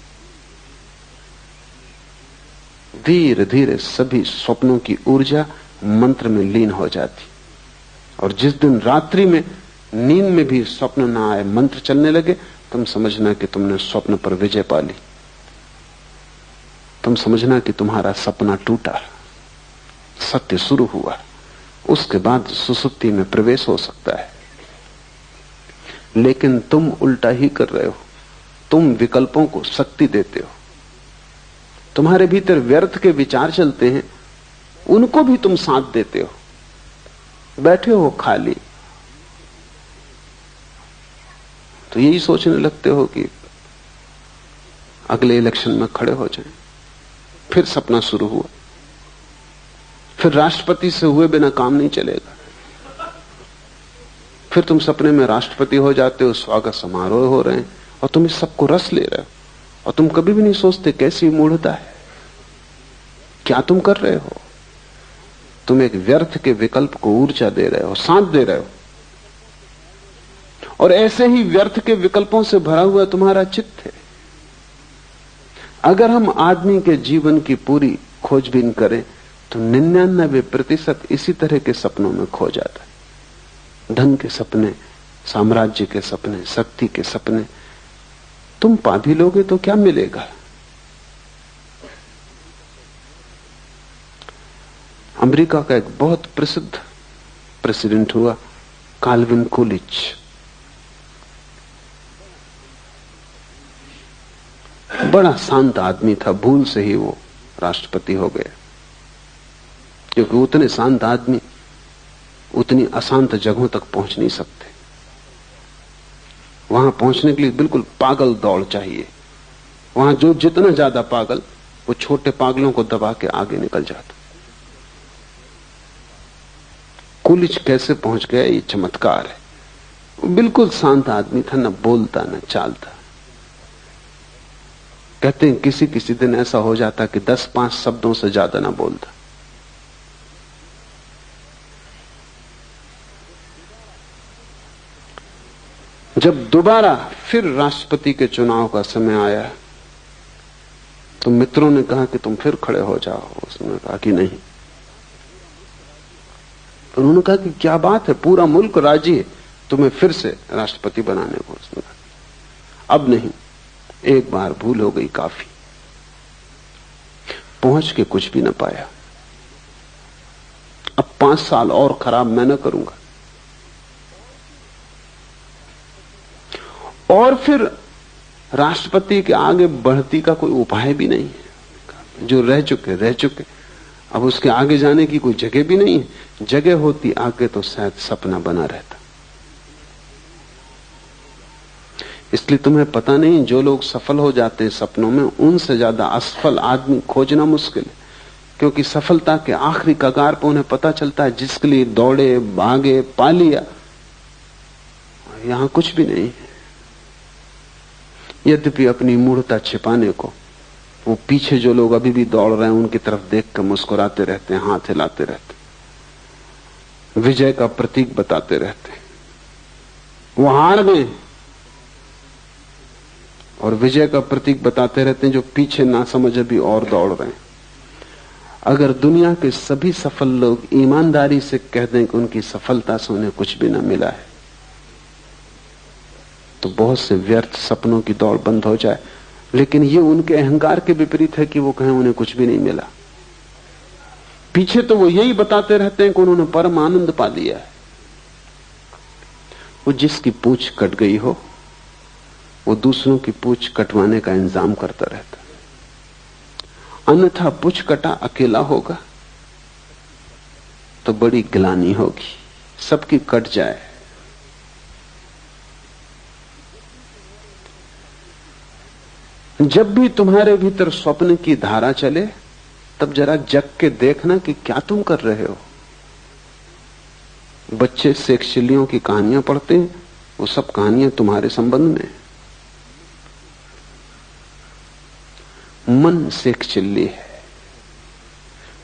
धीरे धीरे सभी स्वप्नों की ऊर्जा मंत्र में लीन हो जाती। और जिस दिन रात्रि में नींद में भी स्वप्न ना आए, मंत्र चलने लगे, तुम समझना कि तुमने स्वप्न पर विजय पा ली। तुम समझना कि तुम्हारा सपना टूटा। सत्य शुरू हुआ, उसके बाद सुसुप्ति में प्रवेश हो सकता है। लेकिन तुम उल्टा ही कर रहे हो, तुम विकल्पों को शक्ति देते हो। तुम्हारे भीतर व्यर्थ के विचार चलते हैं, उनको भी तुम साथ देते हो। बैठे हो खाली तो यही सोचने लगते हो कि अगले इलेक्शन में खड़े हो जाएं। फिर सपना शुरू हुआ, फिर राष्ट्रपति से हुए बिना काम नहीं चलेगा। फिर तुम सपने में राष्ट्रपति हो जाते हो, स्वागत समारोह हो रहे हैं और तुम इस सबको रस ले रहे हो, और तुम कभी भी नहीं सोचते कैसी मूढ़ता है, क्या तुम कर रहे हो। तुम एक व्यर्थ के विकल्प को ऊर्जा दे रहे हो, साथ दे रहे हो। और ऐसे ही व्यर्थ के विकल्पों से भरा हुआ तुम्हारा चित्त है। अगर हम आदमी के जीवन की पूरी खोजबीन करें तो 99% इसी तरह के सपनों में खो जाता है। धन के सपने, साम्राज्य के सपने, शक्ति के सपने। तुम पा भी लोगे तो क्या मिलेगा। अमेरिका का एक बहुत प्रसिद्ध प्रेसिडेंट हुआ, काल्विन कूलिच। बड़ा शांत आदमी था, भूल से ही वो राष्ट्रपति हो गया, क्योंकि उतने शांत आदमी उतनी अशांत जगहों तक पहुंच नहीं सकते। वहां पहुंचने के लिए बिल्कुल पागल दौड़ चाहिए। वहां जो जितना ज्यादा पागल, वो छोटे पागलों को दबा के आगे निकल जाता। कूलिच कैसे पहुंच गया, ये चमत्कार है। वो बिल्कुल शांत आदमी था, न बोलता न चालता। कहते हैं किसी किसी दिन ऐसा हो जाता कि 10-5 शब्दों से ज्यादा ना बोलता। जब दोबारा फिर राष्ट्रपति के चुनाव का समय आया तो मित्रों ने कहा कि तुम फिर खड़े हो जाओ। उसने कहा कि नहीं। उन्होंने कहा कि क्या बात है, पूरा मुल्क राजी है तुम्हें फिर से राष्ट्रपति बनाने को। उसने कहा अब नहीं, एक बार भूल हो गई, काफी। पहुंच के कुछ भी न पाया। अब 5 साल और खराब मैं न करूंगा। और फिर राष्ट्रपति के आगे बढ़ती का कोई उपाय भी नहीं है। जो रह चुके, अब उसके आगे जाने की कोई जगह भी नहीं है। जगह होती आगे तो शायद सपना बना रहता। इसलिए तुम्हें पता नहीं, जो लोग सफल हो जाते हैं सपनों में, उनसे ज्यादा असफल आदमी खोजना मुश्किल है। क्योंकि सफलता के आखिरी कगार पर उन्हें पता चलता है जिसके लिए दौड़े, भागे, पा लिया, यहां कुछ भी नहीं है। यद्यपि अपनी मूढ़ता छिपाने को वो पीछे जो लोग अभी भी दौड़ रहे हैं उनकी तरफ देख कर मुस्कुराते रहते हैं, हाथ हिलाते रहते, विजय का प्रतीक बताते रहते। वो हार गए और विजय का प्रतीक बताते रहते हैं जो पीछे ना समझ अभी और दौड़ रहे हैं। अगर दुनिया के सभी सफल लोग ईमानदारी से कह दें कि उनकी सफलता से उन्हें कुछ भी ना मिला है, तो बहुत से व्यर्थ सपनों की दौड़ बंद हो जाए। लेकिन ये उनके अहंकार के विपरीत है कि वो कहें उन्हें कुछ भी नहीं मिला। पीछे तो वो यही बताते रहते हैं कि उन्होंने परम आनंद पा लिया है। वो जिसकी पूंछ कट गई हो वो दूसरों की पूंछ कटवाने का इंतजाम करता रहता, अन्यथा पूंछ कटा अकेला होगा तो बड़ी गिलानी होगी। सबकी कट जाए। जब भी तुम्हारे भीतर स्वप्न की धारा चले तब जरा जग के देखना कि क्या तुम कर रहे हो। बच्चे शेक्सपियर की कहानियां पढ़ते हैं, वो सब कहानियां तुम्हारे संबंध में। मन शेक्सपियर है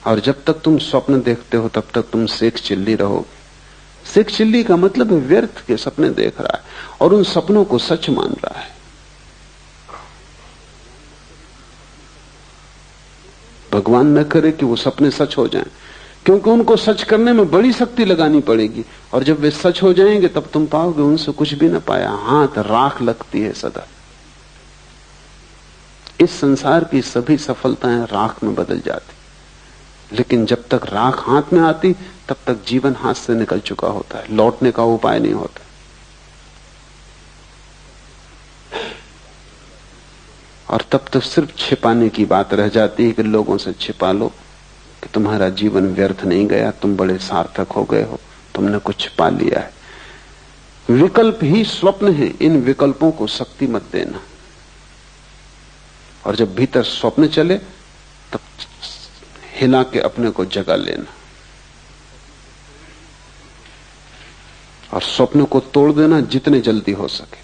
और जब तक तुम स्वप्न देखते हो तब तक तुम शेक्सपियर रहोगे। शेक्सपियर का मतलब है व्यर्थ के सपने देख रहा है और उन सपनों को सच मान रहा है। भगवान न करे कि वो सपने सच हो जाएं, क्योंकि उनको सच करने में बड़ी शक्ति लगानी पड़ेगी और जब वे सच हो जाएंगे तब तुम पाओगे उनसे कुछ भी न पाया। हाथ राख लगती है सदा। इस संसार की सभी सफलताएं राख में बदल जाती, लेकिन जब तक राख हाथ में आती तब तक जीवन हाथ से निकल चुका होता है, लौटने का उपाय नहीं होता। और तब तो सिर्फ छिपाने की बात रह जाती है कि लोगों से छिपा लो कि तुम्हारा जीवन व्यर्थ नहीं गया, तुम बड़े सार्थक हो गए हो, तुमने कुछ पा लिया है। विकल्प ही स्वप्न है, इन विकल्पों को शक्ति मत देना। और जब भीतर स्वप्न चले तब हिला के अपने को जगा लेना और स्वप्न को तोड़ देना जितने जल्दी हो सके।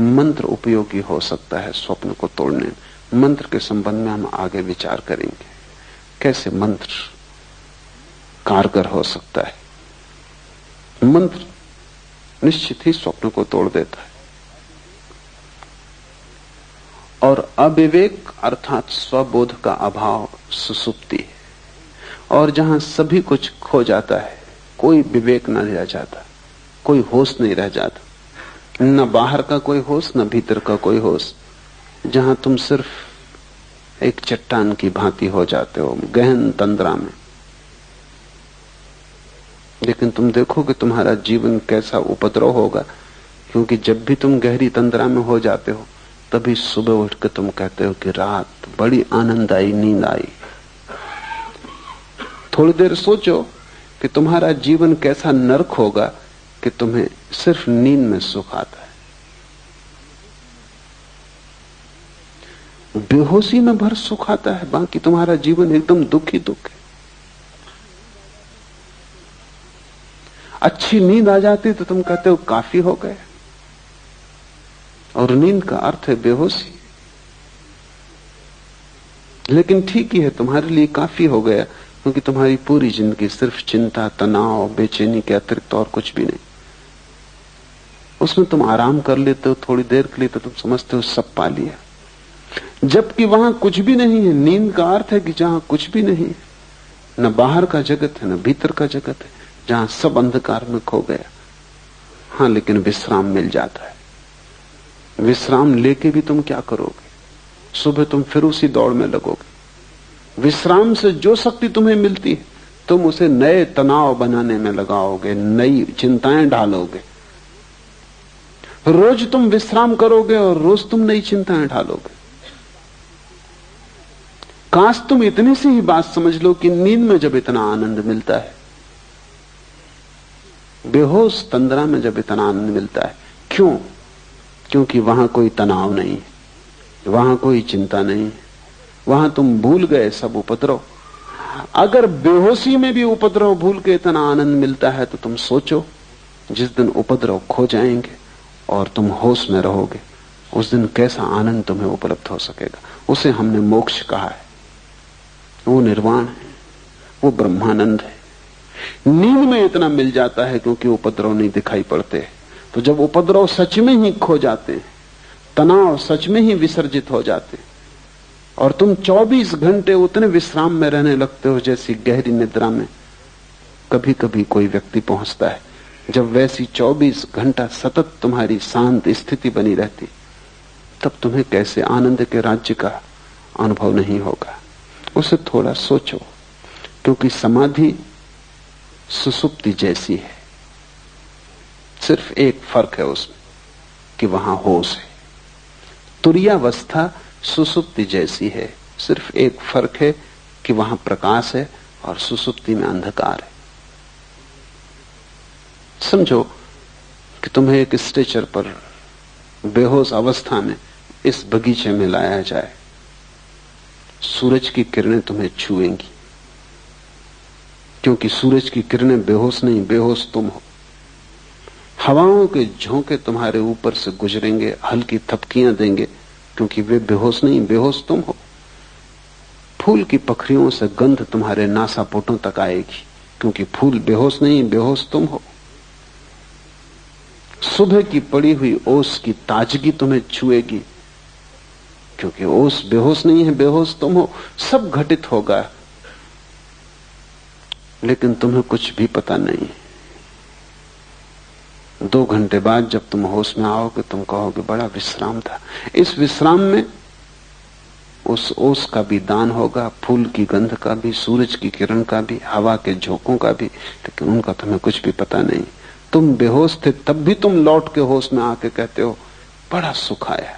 मंत्र उपयोगी हो सकता है स्वप्न को तोड़ने में। मंत्र के संबंध में हम आगे विचार करेंगे, कैसे मंत्र कारगर हो सकता है। मंत्र निश्चित ही स्वप्न को तोड़ देता है। और अविवेक अर्थात स्वबोध का अभाव सुसुप्ति है। और जहां सभी कुछ खो जाता है, कोई विवेक न रह जाता, कोई होश नहीं रह जाता, न बाहर का कोई होश न भीतर का कोई होश। जहां तुम सिर्फ एक चट्टान की भांति हो जाते हो गहन तंद्रा में। लेकिन तुम देखो कि तुम्हारा जीवन कैसा उपद्रव होगा, क्योंकि जब भी तुम गहरी तंद्रा में हो जाते हो तभी सुबह उठ के तुम कहते हो कि रात बड़ी आनंददायी नींद आई। थोड़ी देर सोचो कि तुम्हारा जीवन कैसा नरक होगा कि तुम्हें सिर्फ नींद में सुख आता है। बेहोशी में भर सुख आता है, बाकी तुम्हारा जीवन एकदम दुख ही दुख है। अच्छी नींद आ जाती तो तुम कहते हो काफी हो गए, और नींद का अर्थ है बेहोशी। लेकिन ठीक ही है, तुम्हारे लिए काफी हो गया, क्योंकि तुम्हारी पूरी जिंदगी सिर्फ चिंता, तनाव, बेचैनी के अतिरिक्त और कुछ भी नहीं। उसमें तुम आराम कर लेते हो थोड़ी देर के लिए तो तुम समझते हो सब पा लिया, जबकि वहां कुछ भी नहीं है। नींद का अर्थ है कि जहां कुछ भी नहीं है, न बाहर का जगत है न भीतर का जगत है, जहां सब अंधकार में खो गया। हां, लेकिन विश्राम मिल जाता है। विश्राम लेके भी तुम क्या करोगे? सुबह तुम फिर उसी दौड़ में लगोगे। विश्राम से जो शक्ति तुम्हें मिलती है तुम उसे नए तनाव बनाने में लगाओगे, नई चिंताएं डालोगे। रोज तुम विश्राम करोगे और रोज तुम नई चिंताएं डालोगे। काश तुम इतनी सी ही बात समझ लो कि नींद में जब इतना आनंद मिलता है, बेहोश तंद्रा में जब इतना आनंद मिलता है, क्यों? क्योंकि वहां कोई तनाव नहीं, वहां कोई चिंता नहीं, वहां तुम भूल गए सब उपद्रव। अगर बेहोशी में भी उपद्रव भूल के इतना आनंद मिलता है तो तुम सोचो, जिस दिन उपद्रव खो जाएंगे और तुम होश में रहोगे, उस दिन कैसा आनंद तुम्हें उपलब्ध हो सकेगा। उसे हमने मोक्ष कहा है, वो निर्वाण है, वो ब्रह्मानंद है। नींद में इतना मिल जाता है क्योंकि उपद्रव नहीं दिखाई पड़ते। तो जब उपद्रव सच में ही खो जाते, तनाव सच में ही विसर्जित हो जाते, और तुम 24 घंटे उतने विश्राम में रहने लगते हो जैसी गहरी निद्रा में कभी कभी कोई व्यक्ति पहुंचता है, जब वैसी 24 घंटा सतत तुम्हारी शांत स्थिति बनी रहती, तब तुम्हें कैसे आनंद के राज्य का अनुभव नहीं होगा। उसे थोड़ा सोचो, क्योंकि समाधि सुसुप्ति जैसी है, सिर्फ एक फर्क है उसमें कि वहां होश है। तुरीयावस्था सुसुप्ति जैसी है, सिर्फ एक फर्क है कि वहां प्रकाश है और सुसुप्ति में अंधकार है। समझो कि तुम्हें एक स्ट्रेचर पर बेहोश अवस्था में इस बगीचे में लाया जाए, सूरज की किरणें तुम्हें छुएंगी, क्योंकि सूरज की किरणें बेहोश नहीं, बेहोश तुम हो। हवाओं के झोंके तुम्हारे ऊपर से गुजरेंगे, हल्की थपकियां देंगे, क्योंकि वे बेहोश नहीं, बेहोश तुम हो। फूल की पखरियों से गंध तुम्हारे नासापुटों तक आएगी, क्योंकि फूल बेहोश नहीं, बेहोश तुम हो। सुबह की पड़ी हुई ओस की ताजगी तुम्हें छुएगी, क्योंकि ओस बेहोश नहीं है, बेहोश तुम हो। सब घटित होगा, लेकिन तुम्हें कुछ भी पता नहीं। 2 घंटे बाद जब तुम होश में आओगे तुम कहोगे बड़ा विश्राम था। इस विश्राम में उस ओस का भी दान होगा, फूल की गंध का भी, सूरज की किरण का भी, हवा के झोंकों का भी, लेकिन उनका तुम्हें कुछ भी पता नहीं। तुम बेहोश थे तब भी तुम लौट के होश में आके कहते हो बड़ा सुख आया।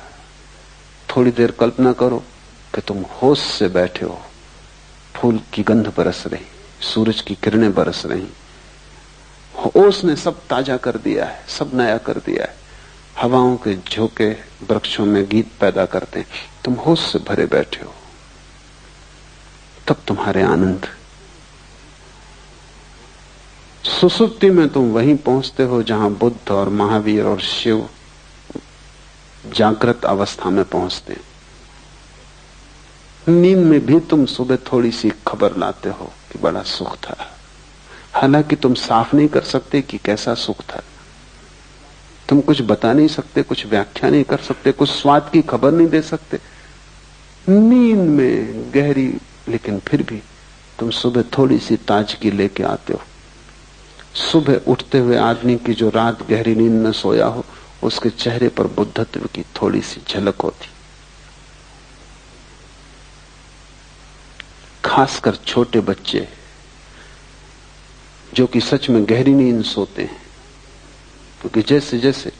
थोड़ी देर कल्पना करो कि तुम होश से बैठे हो, फूल की गंध बरस रही, सूरज की किरणें बरस रही, ओस ने सब ताजा कर दिया है, सब नया कर दिया है। हवाओं के झोंके वृक्षों में गीत पैदा करते हैं, तुम होश से भरे बैठे हो। तब तुम्हारे आनंद। सुसुप्ति में तुम वहीं पहुंचते हो जहां बुद्ध और महावीर और शिव जागृत अवस्था में पहुंचते हैं। नींद में भी तुम सुबह थोड़ी सी खबर लाते हो कि बड़ा सुख था, हालांकि तुम साफ नहीं कर सकते कि कैसा सुख था। तुम कुछ बता नहीं सकते, कुछ व्याख्या नहीं कर सकते, कुछ स्वाद की खबर नहीं दे सकते। नींद में गहरी, लेकिन फिर भी तुम सुबह थोड़ी सी ताजगी लेके आते हो। सुबह उठते हुए आदमी की जो रात गहरी नींद में सोया हो, उसके चेहरे पर बुद्धत्व की थोड़ी सी झलक होती। खासकर छोटे बच्चे जो कि सच में गहरी नींद सोते हैं, क्योंकि जैसे जैसे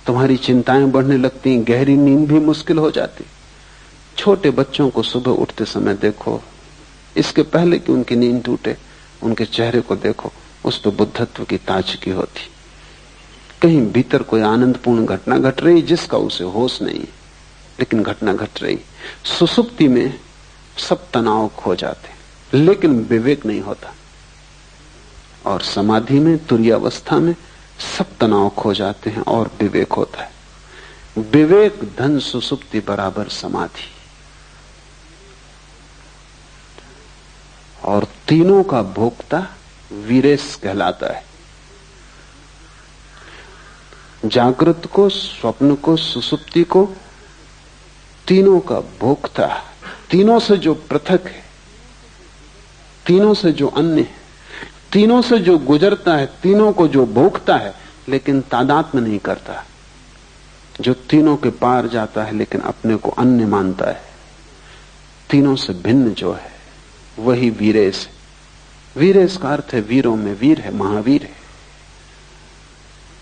तुम्हारी चिंताएं बढ़ने लगती हैं, गहरी नींद भी मुश्किल हो जाती। छोटे बच्चों को सुबह उठते समय देखो, इसके पहले कि उनकी नींद टूटे, उनके चेहरे को देखो, उस पर बुद्धत्व की ताजगी होती। कहीं भीतर कोई आनंदपूर्ण घटना घट रही जिसका उसे होश नहीं है, लेकिन घटना घट रही। सुसुप्ति में सब तनाव खो जाते, लेकिन विवेक नहीं होता। और समाधि में, तुरीयावस्था में सब तनाव खो जाते हैं और विवेक होता है। विवेक धन सुसुप्ति बराबर समाधि। और तीनों का भोक्ता वीरेश कहलाता है। जागृत को, स्वप्न को, सुसुप्ति को, तीनों का भोक्ता, तीनों से जो पृथक है, तीनों से जो अन्य है, तीनों से जो गुजरता है, तीनों को जो भोगता है लेकिन तादात्म्य नहीं करता, जो तीनों के पार जाता है लेकिन अपने को अन्य मानता है, तीनों से भिन्न जो है वही वीरेश है। वीरेश का अर्थ है वीरों में वीर है, महावीर है।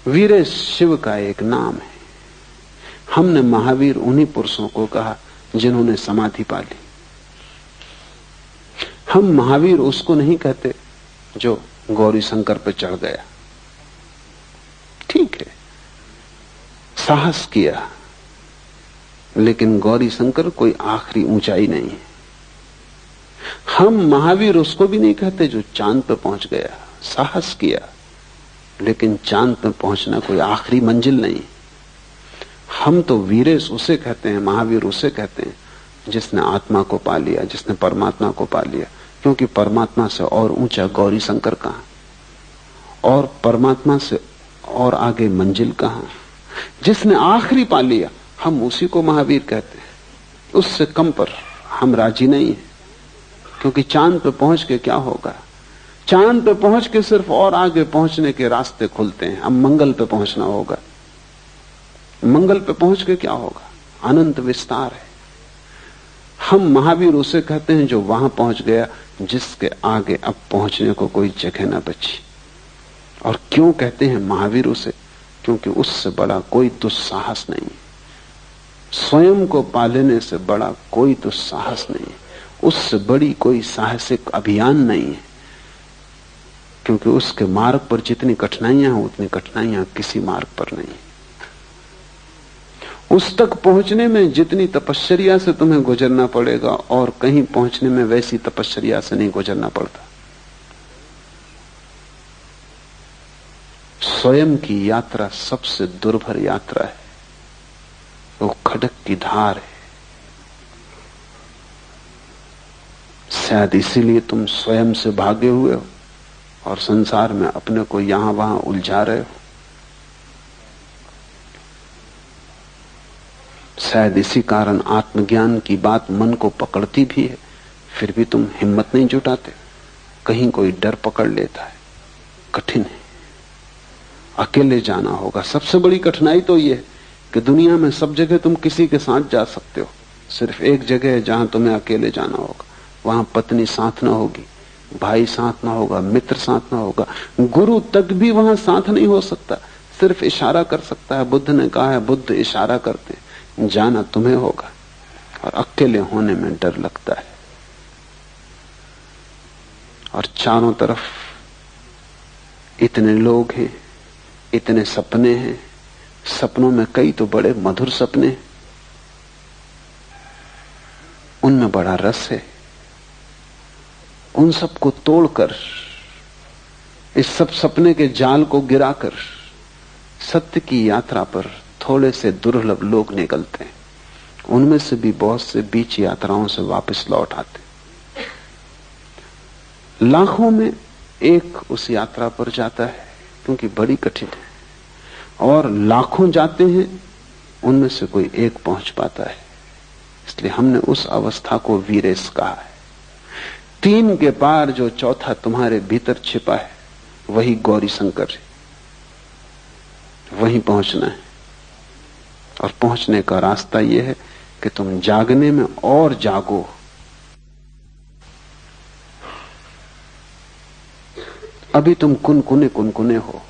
वीरेश शिव का एक नाम है। हमने महावीर उन्हीं पुरुषों को कहा जिन्होंने समाधि पा ली। हम महावीर उसको नहीं कहते जो गौरी शंकर पे चढ़ गया। ठीक है, साहस किया, लेकिन गौरी शंकर कोई आखिरी ऊंचाई नहीं है। हम महावीर उसको भी नहीं कहते जो चांद पे पहुंच गया। साहस किया, लेकिन चांद पे पहुंचना कोई आखिरी मंजिल नहीं। हम तो वीरेश उसे कहते हैं, महावीर उसे कहते हैं जिसने आत्मा को पा लिया, जिसने परमात्मा को पा लिया। क्योंकि परमात्मा से और ऊंचा गौरी शंकर कहां, और परमात्मा से और आगे मंजिल कहां। जिसने आखिरी पा लिया, हम उसी को महावीर कहते हैं। उससे कम पर हम राजी नहीं है, क्योंकि चांद पे पहुंच के क्या होगा। चांद पे पहुंच के सिर्फ और आगे पहुंचने के रास्ते खुलते हैं। अब मंगल पे पहुंचना होगा। मंगल पे पहुंच के क्या होगा, अनंत विस्तार है। हम महावीर उसे कहते हैं जो वहां पहुंच गया जिसके आगे अब पहुंचने को कोई जगह ना बची। और क्यों कहते हैं महावीर उसे? क्योंकि उससे बड़ा कोई दुस्साहस नहीं, स्वयं को पा लेने से बड़ा कोई दुस्साहस नहीं, उससे बड़ी कोई साहसिक अभियान नहीं है। क्योंकि उसके मार्ग पर जितनी कठिनाइयां हैं उतनी कठिनाइयां किसी मार्ग पर नहीं। उस तक पहुंचने में जितनी तपश्चर्या से तुम्हें गुजरना पड़ेगा और कहीं पहुंचने में वैसी तपश्चर्या से नहीं गुजरना पड़ता। स्वयं की यात्रा सबसे दुर्भर यात्रा है, वो खडक की धार है। शायद इसीलिए तुम स्वयं से भागे हुए हो और संसार में अपने को यहां वहां उलझा रहे हो। शायद इसी कारण आत्मज्ञान की बात मन को पकड़ती भी है, फिर भी तुम हिम्मत नहीं जुटाते। कहीं कोई डर पकड़ लेता है। कठिन है, अकेले जाना होगा। सबसे बड़ी कठिनाई तो यह है कि दुनिया में सब जगह तुम किसी के साथ जा सकते हो, सिर्फ एक जगह है जहां तुम्हें अकेले जाना होगा। वहां पत्नी साथ ना होगी, भाई साथ ना होगा, मित्र साथ ना होगा, गुरु तक भी वहां साथ नहीं हो सकता, सिर्फ इशारा कर सकता है। बुद्ध ने कहा है, बुद्ध इशारा करते, जाना तुम्हें होगा। और अकेले होने में डर लगता है। और चारों तरफ इतने लोग हैं, इतने सपने हैं, सपनों में कई तो बड़े मधुर सपने हैं, उनमें बड़ा रस है। उन सबको तोड़कर, इस सब सपने के जाल को गिराकर सत्य की यात्रा पर थोड़े से दुर्लभ लोग निकलते हैं। उनमें से भी बहुत से बीच यात्राओं से वापस लौट आते। लाखों में एक उस यात्रा पर जाता है, क्योंकि बड़ी कठिन है, और लाखों जाते हैं, उनमें से कोई एक पहुंच पाता है। इसलिए हमने उस अवस्था को वीरेश कहा है। 3 के पार जो चौथा तुम्हारे भीतर छिपा है, वही गौरी शंकर है। वहीं पहुंचना है। और पहुंचने का रास्ता यह है कि तुम जागने में और जागो। अभी तुम कुनकुने हो,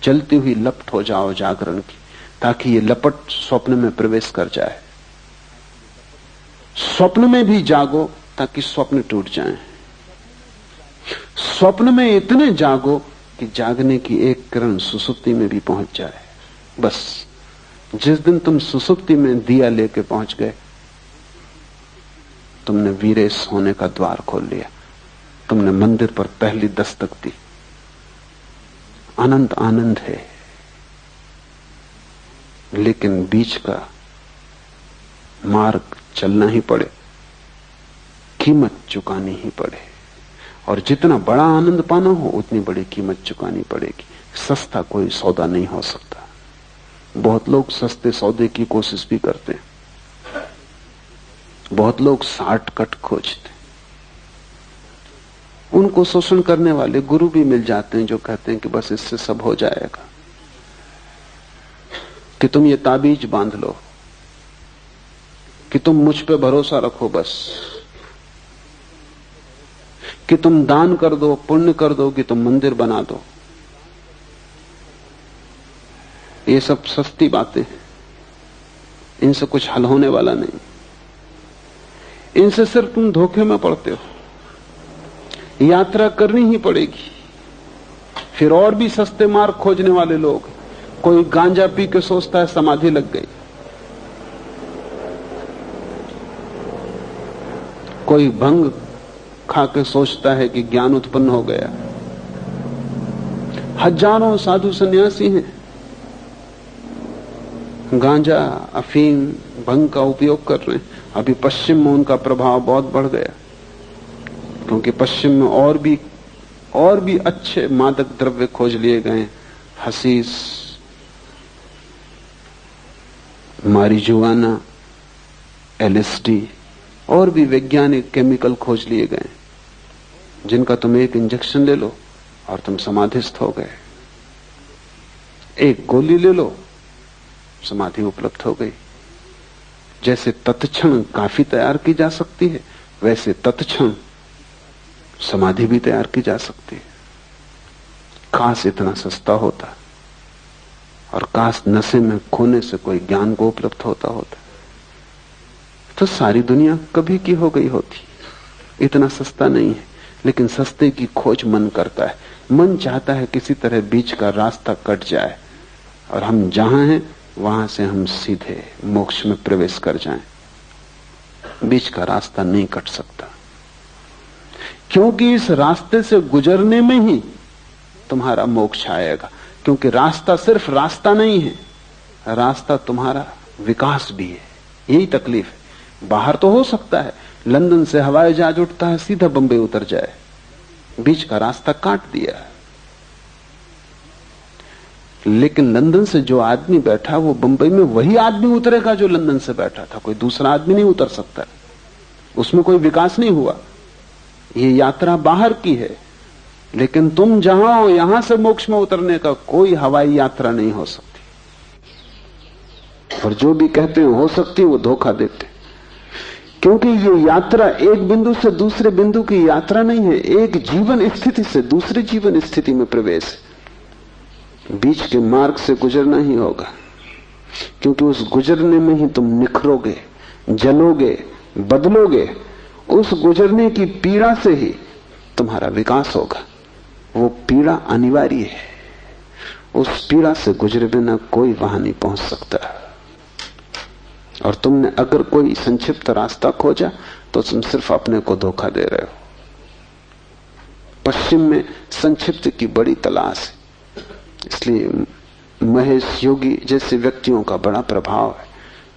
जलती हुई लपट हो जाओ जागरण की, ताकि ये लपट स्वप्न में प्रवेश कर जाए। स्वप्न में भी जागो ताकि स्वप्न टूट जाएं। स्वप्न में इतने जागो कि जागने की एक किरण सुसुप्ति में भी पहुंच जाए। बस जिस दिन तुम सुसुप्ति में दिया लेके पहुंच गए, तुमने वीरेश होने का द्वार खोल लिया। तुमने मंदिर पर पहली दस्तक दी। अनंत आनंद है, लेकिन बीच का मार्ग चलना ही पड़े, कीमत चुकानी ही पड़े। और जितना बड़ा आनंद पाना हो, उतनी बड़ी कीमत चुकानी पड़ेगी। सस्ता कोई सौदा नहीं हो सकता। बहुत लोग सस्ते सौदे की कोशिश भी करते हैं। बहुत लोग शॉर्टकट खोजते हैं। उनको शोषण करने वाले गुरु भी मिल जाते हैं जो कहते हैं कि बस इससे सब हो जाएगा, कि तुम ये ताबीज बांध लो, कि तुम मुझ पे भरोसा रखो, बस कि तुम दान कर दो, पुण्य कर दो, कि तुम मंदिर बना दो। ये सब सस्ती बातें हैं, इनसे कुछ हल होने वाला नहीं। इनसे सिर्फ तुम धोखे में पड़ते हो। यात्रा करनी ही पड़ेगी। फिर और भी सस्ते मार्ग खोजने वाले लोग, कोई गांजा पी के सोचता है समाधि लग गई, कोई भंग खा के सोचता है कि ज्ञान उत्पन्न हो गया। हजारों साधु सन्यासी हैं, गांजा, अफीम, भंग का उपयोग कर रहे हैं। अभी पश्चिम में उनका प्रभाव बहुत बढ़ गया, क्योंकि पश्चिम में और भी अच्छे मादक द्रव्य खोज लिए गए। हसीस, मारिजुआना, एलएसडी और भी वैज्ञानिक केमिकल खोज लिए गए, जिनका तुम एक इंजेक्शन ले लो और तुम समाधिस्थ हो गए। एक गोली ले लो, समाधि उपलब्ध हो गई। जैसे तत्क्षण काफी तैयार की जा सकती है, वैसे तत्क्षण समाधि भी तैयार की जा सकती है। काश इतना सस्ता होता, और काश नशे में खोने से कोई ज्ञान को उपलब्ध होता, तो सारी दुनिया कभी की हो गई होती। इतना सस्ता नहीं है, लेकिन सस्ते की खोज मन करता है। मन चाहता है किसी तरह बीच का रास्ता कट जाए, और हम जहां हैं वहां से हम सीधे मोक्ष में प्रवेश कर जाएं। बीच का रास्ता नहीं कट सकता, क्योंकि इस रास्ते से गुजरने में ही तुम्हारा मोक्ष आएगा। क्योंकि रास्ता सिर्फ रास्ता नहीं है, रास्ता तुम्हारा विकास भी है। यही तकलीफ है। बाहर तो हो सकता है लंदन से हवाई जहाज उठता है, सीधा बंबई उतर जाए, बीच का रास्ता काट दिया। लेकिन लंदन से जो आदमी बैठा, वो बंबई में वही आदमी उतरेगा जो लंदन से बैठा था। कोई दूसरा आदमी नहीं उतर सकता, उसमें कोई विकास नहीं हुआ। ये यात्रा बाहर की है, लेकिन तुम जहां हो यहां से मोक्ष में उतरने का कोई हवाई यात्रा नहीं हो सकती। और जो भी कहते हैं हो सकती, वो धोखा देते। क्योंकि ये यात्रा एक बिंदु से दूसरे बिंदु की यात्रा नहीं है, एक जीवन स्थिति से दूसरे जीवन स्थिति में प्रवेश है। बीच के मार्ग से गुजरना ही होगा, क्योंकि उस गुजरने में ही तुम निखरोगे, जलोगे, बदलोगे। उस गुजरने की पीड़ा से ही तुम्हारा विकास होगा। वो पीड़ा अनिवार्य है, उस पीड़ा से गुजरे बिना कोई वहां नहीं पहुंच सकता। और तुमने अगर कोई संक्षिप्त रास्ता खोजा तो तुम सिर्फ अपने को धोखा दे रहे हो। पश्चिम में संक्षिप्त की बड़ी तलाश है, इसलिए महेश योगी जैसे व्यक्तियों का बड़ा प्रभाव है।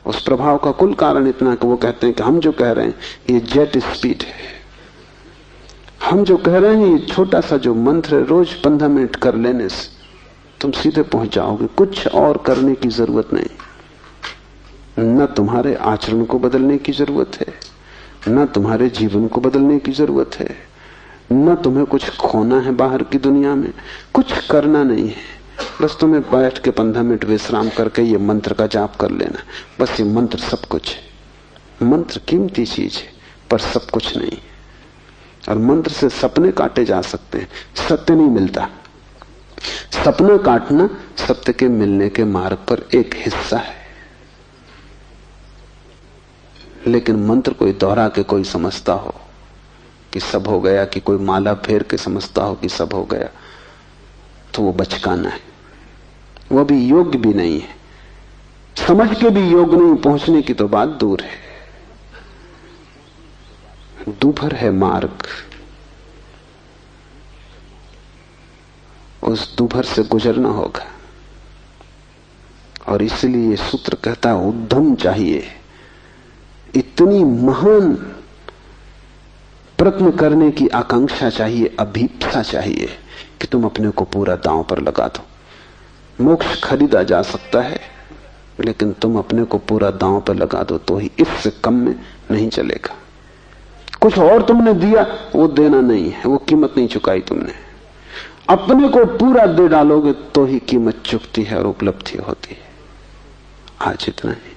उस प्रभाव का कुल कारण इतना कि वो कहते हैं कि हम जो कह रहे हैं ये जेट स्पीड है। हम जो कह रहे हैं ये छोटा सा जो मंत्र है, रोज 15 मिनट कर लेने से तुम सीधे पहुंच जाओगे। कुछ और करने की जरूरत नहीं। न तुम्हारे आचरण को बदलने की जरूरत है, न तुम्हारे जीवन को बदलने की जरूरत है, न तुम्हें कुछ खोना है बाहर की दुनिया में। कुछ करना नहीं है, बस तुम्हें बैठ के 15 मिनट विश्राम करके ये मंत्र का जाप कर लेना। बस ये मंत्र सब कुछ है। मंत्र कीमती चीज है पर सब कुछ नहीं। और मंत्र से सपने काटे जा सकते हैं, सत्य नहीं मिलता। सपना काटना सत्य के मिलने के मार्ग पर एक हिस्सा है। लेकिन मंत्र कोई दोहरा के कोई समझता हो कि सब हो गया, कि कोई माला फेर के समझता हो कि सब हो गया, तो वो बचकाना है। वो भी योग्य भी नहीं है, समझ के भी योग्य नहीं, पहुंचने की तो बात दूर है। दूभर है मार्ग, उस दूभर से गुजरना होगा। और इसलिए ये सूत्र कहता है उद्यम चाहिए, इतनी महान प्रयत्न करने की आकांक्षा चाहिए, अभीप्सा चाहिए कि तुम अपने को पूरा दांव पर लगा दो। मोक्ष खरीदा जा सकता है, लेकिन तुम अपने को पूरा दांव पर लगा दो तो ही, इससे कम में नहीं चलेगा। कुछ और तुमने दिया वो देना नहीं है, वो कीमत नहीं चुकाई तुमने। अपने को पूरा दे डालोगे तो ही कीमत चुकती है और उपलब्धि होती है। आज इतना ही।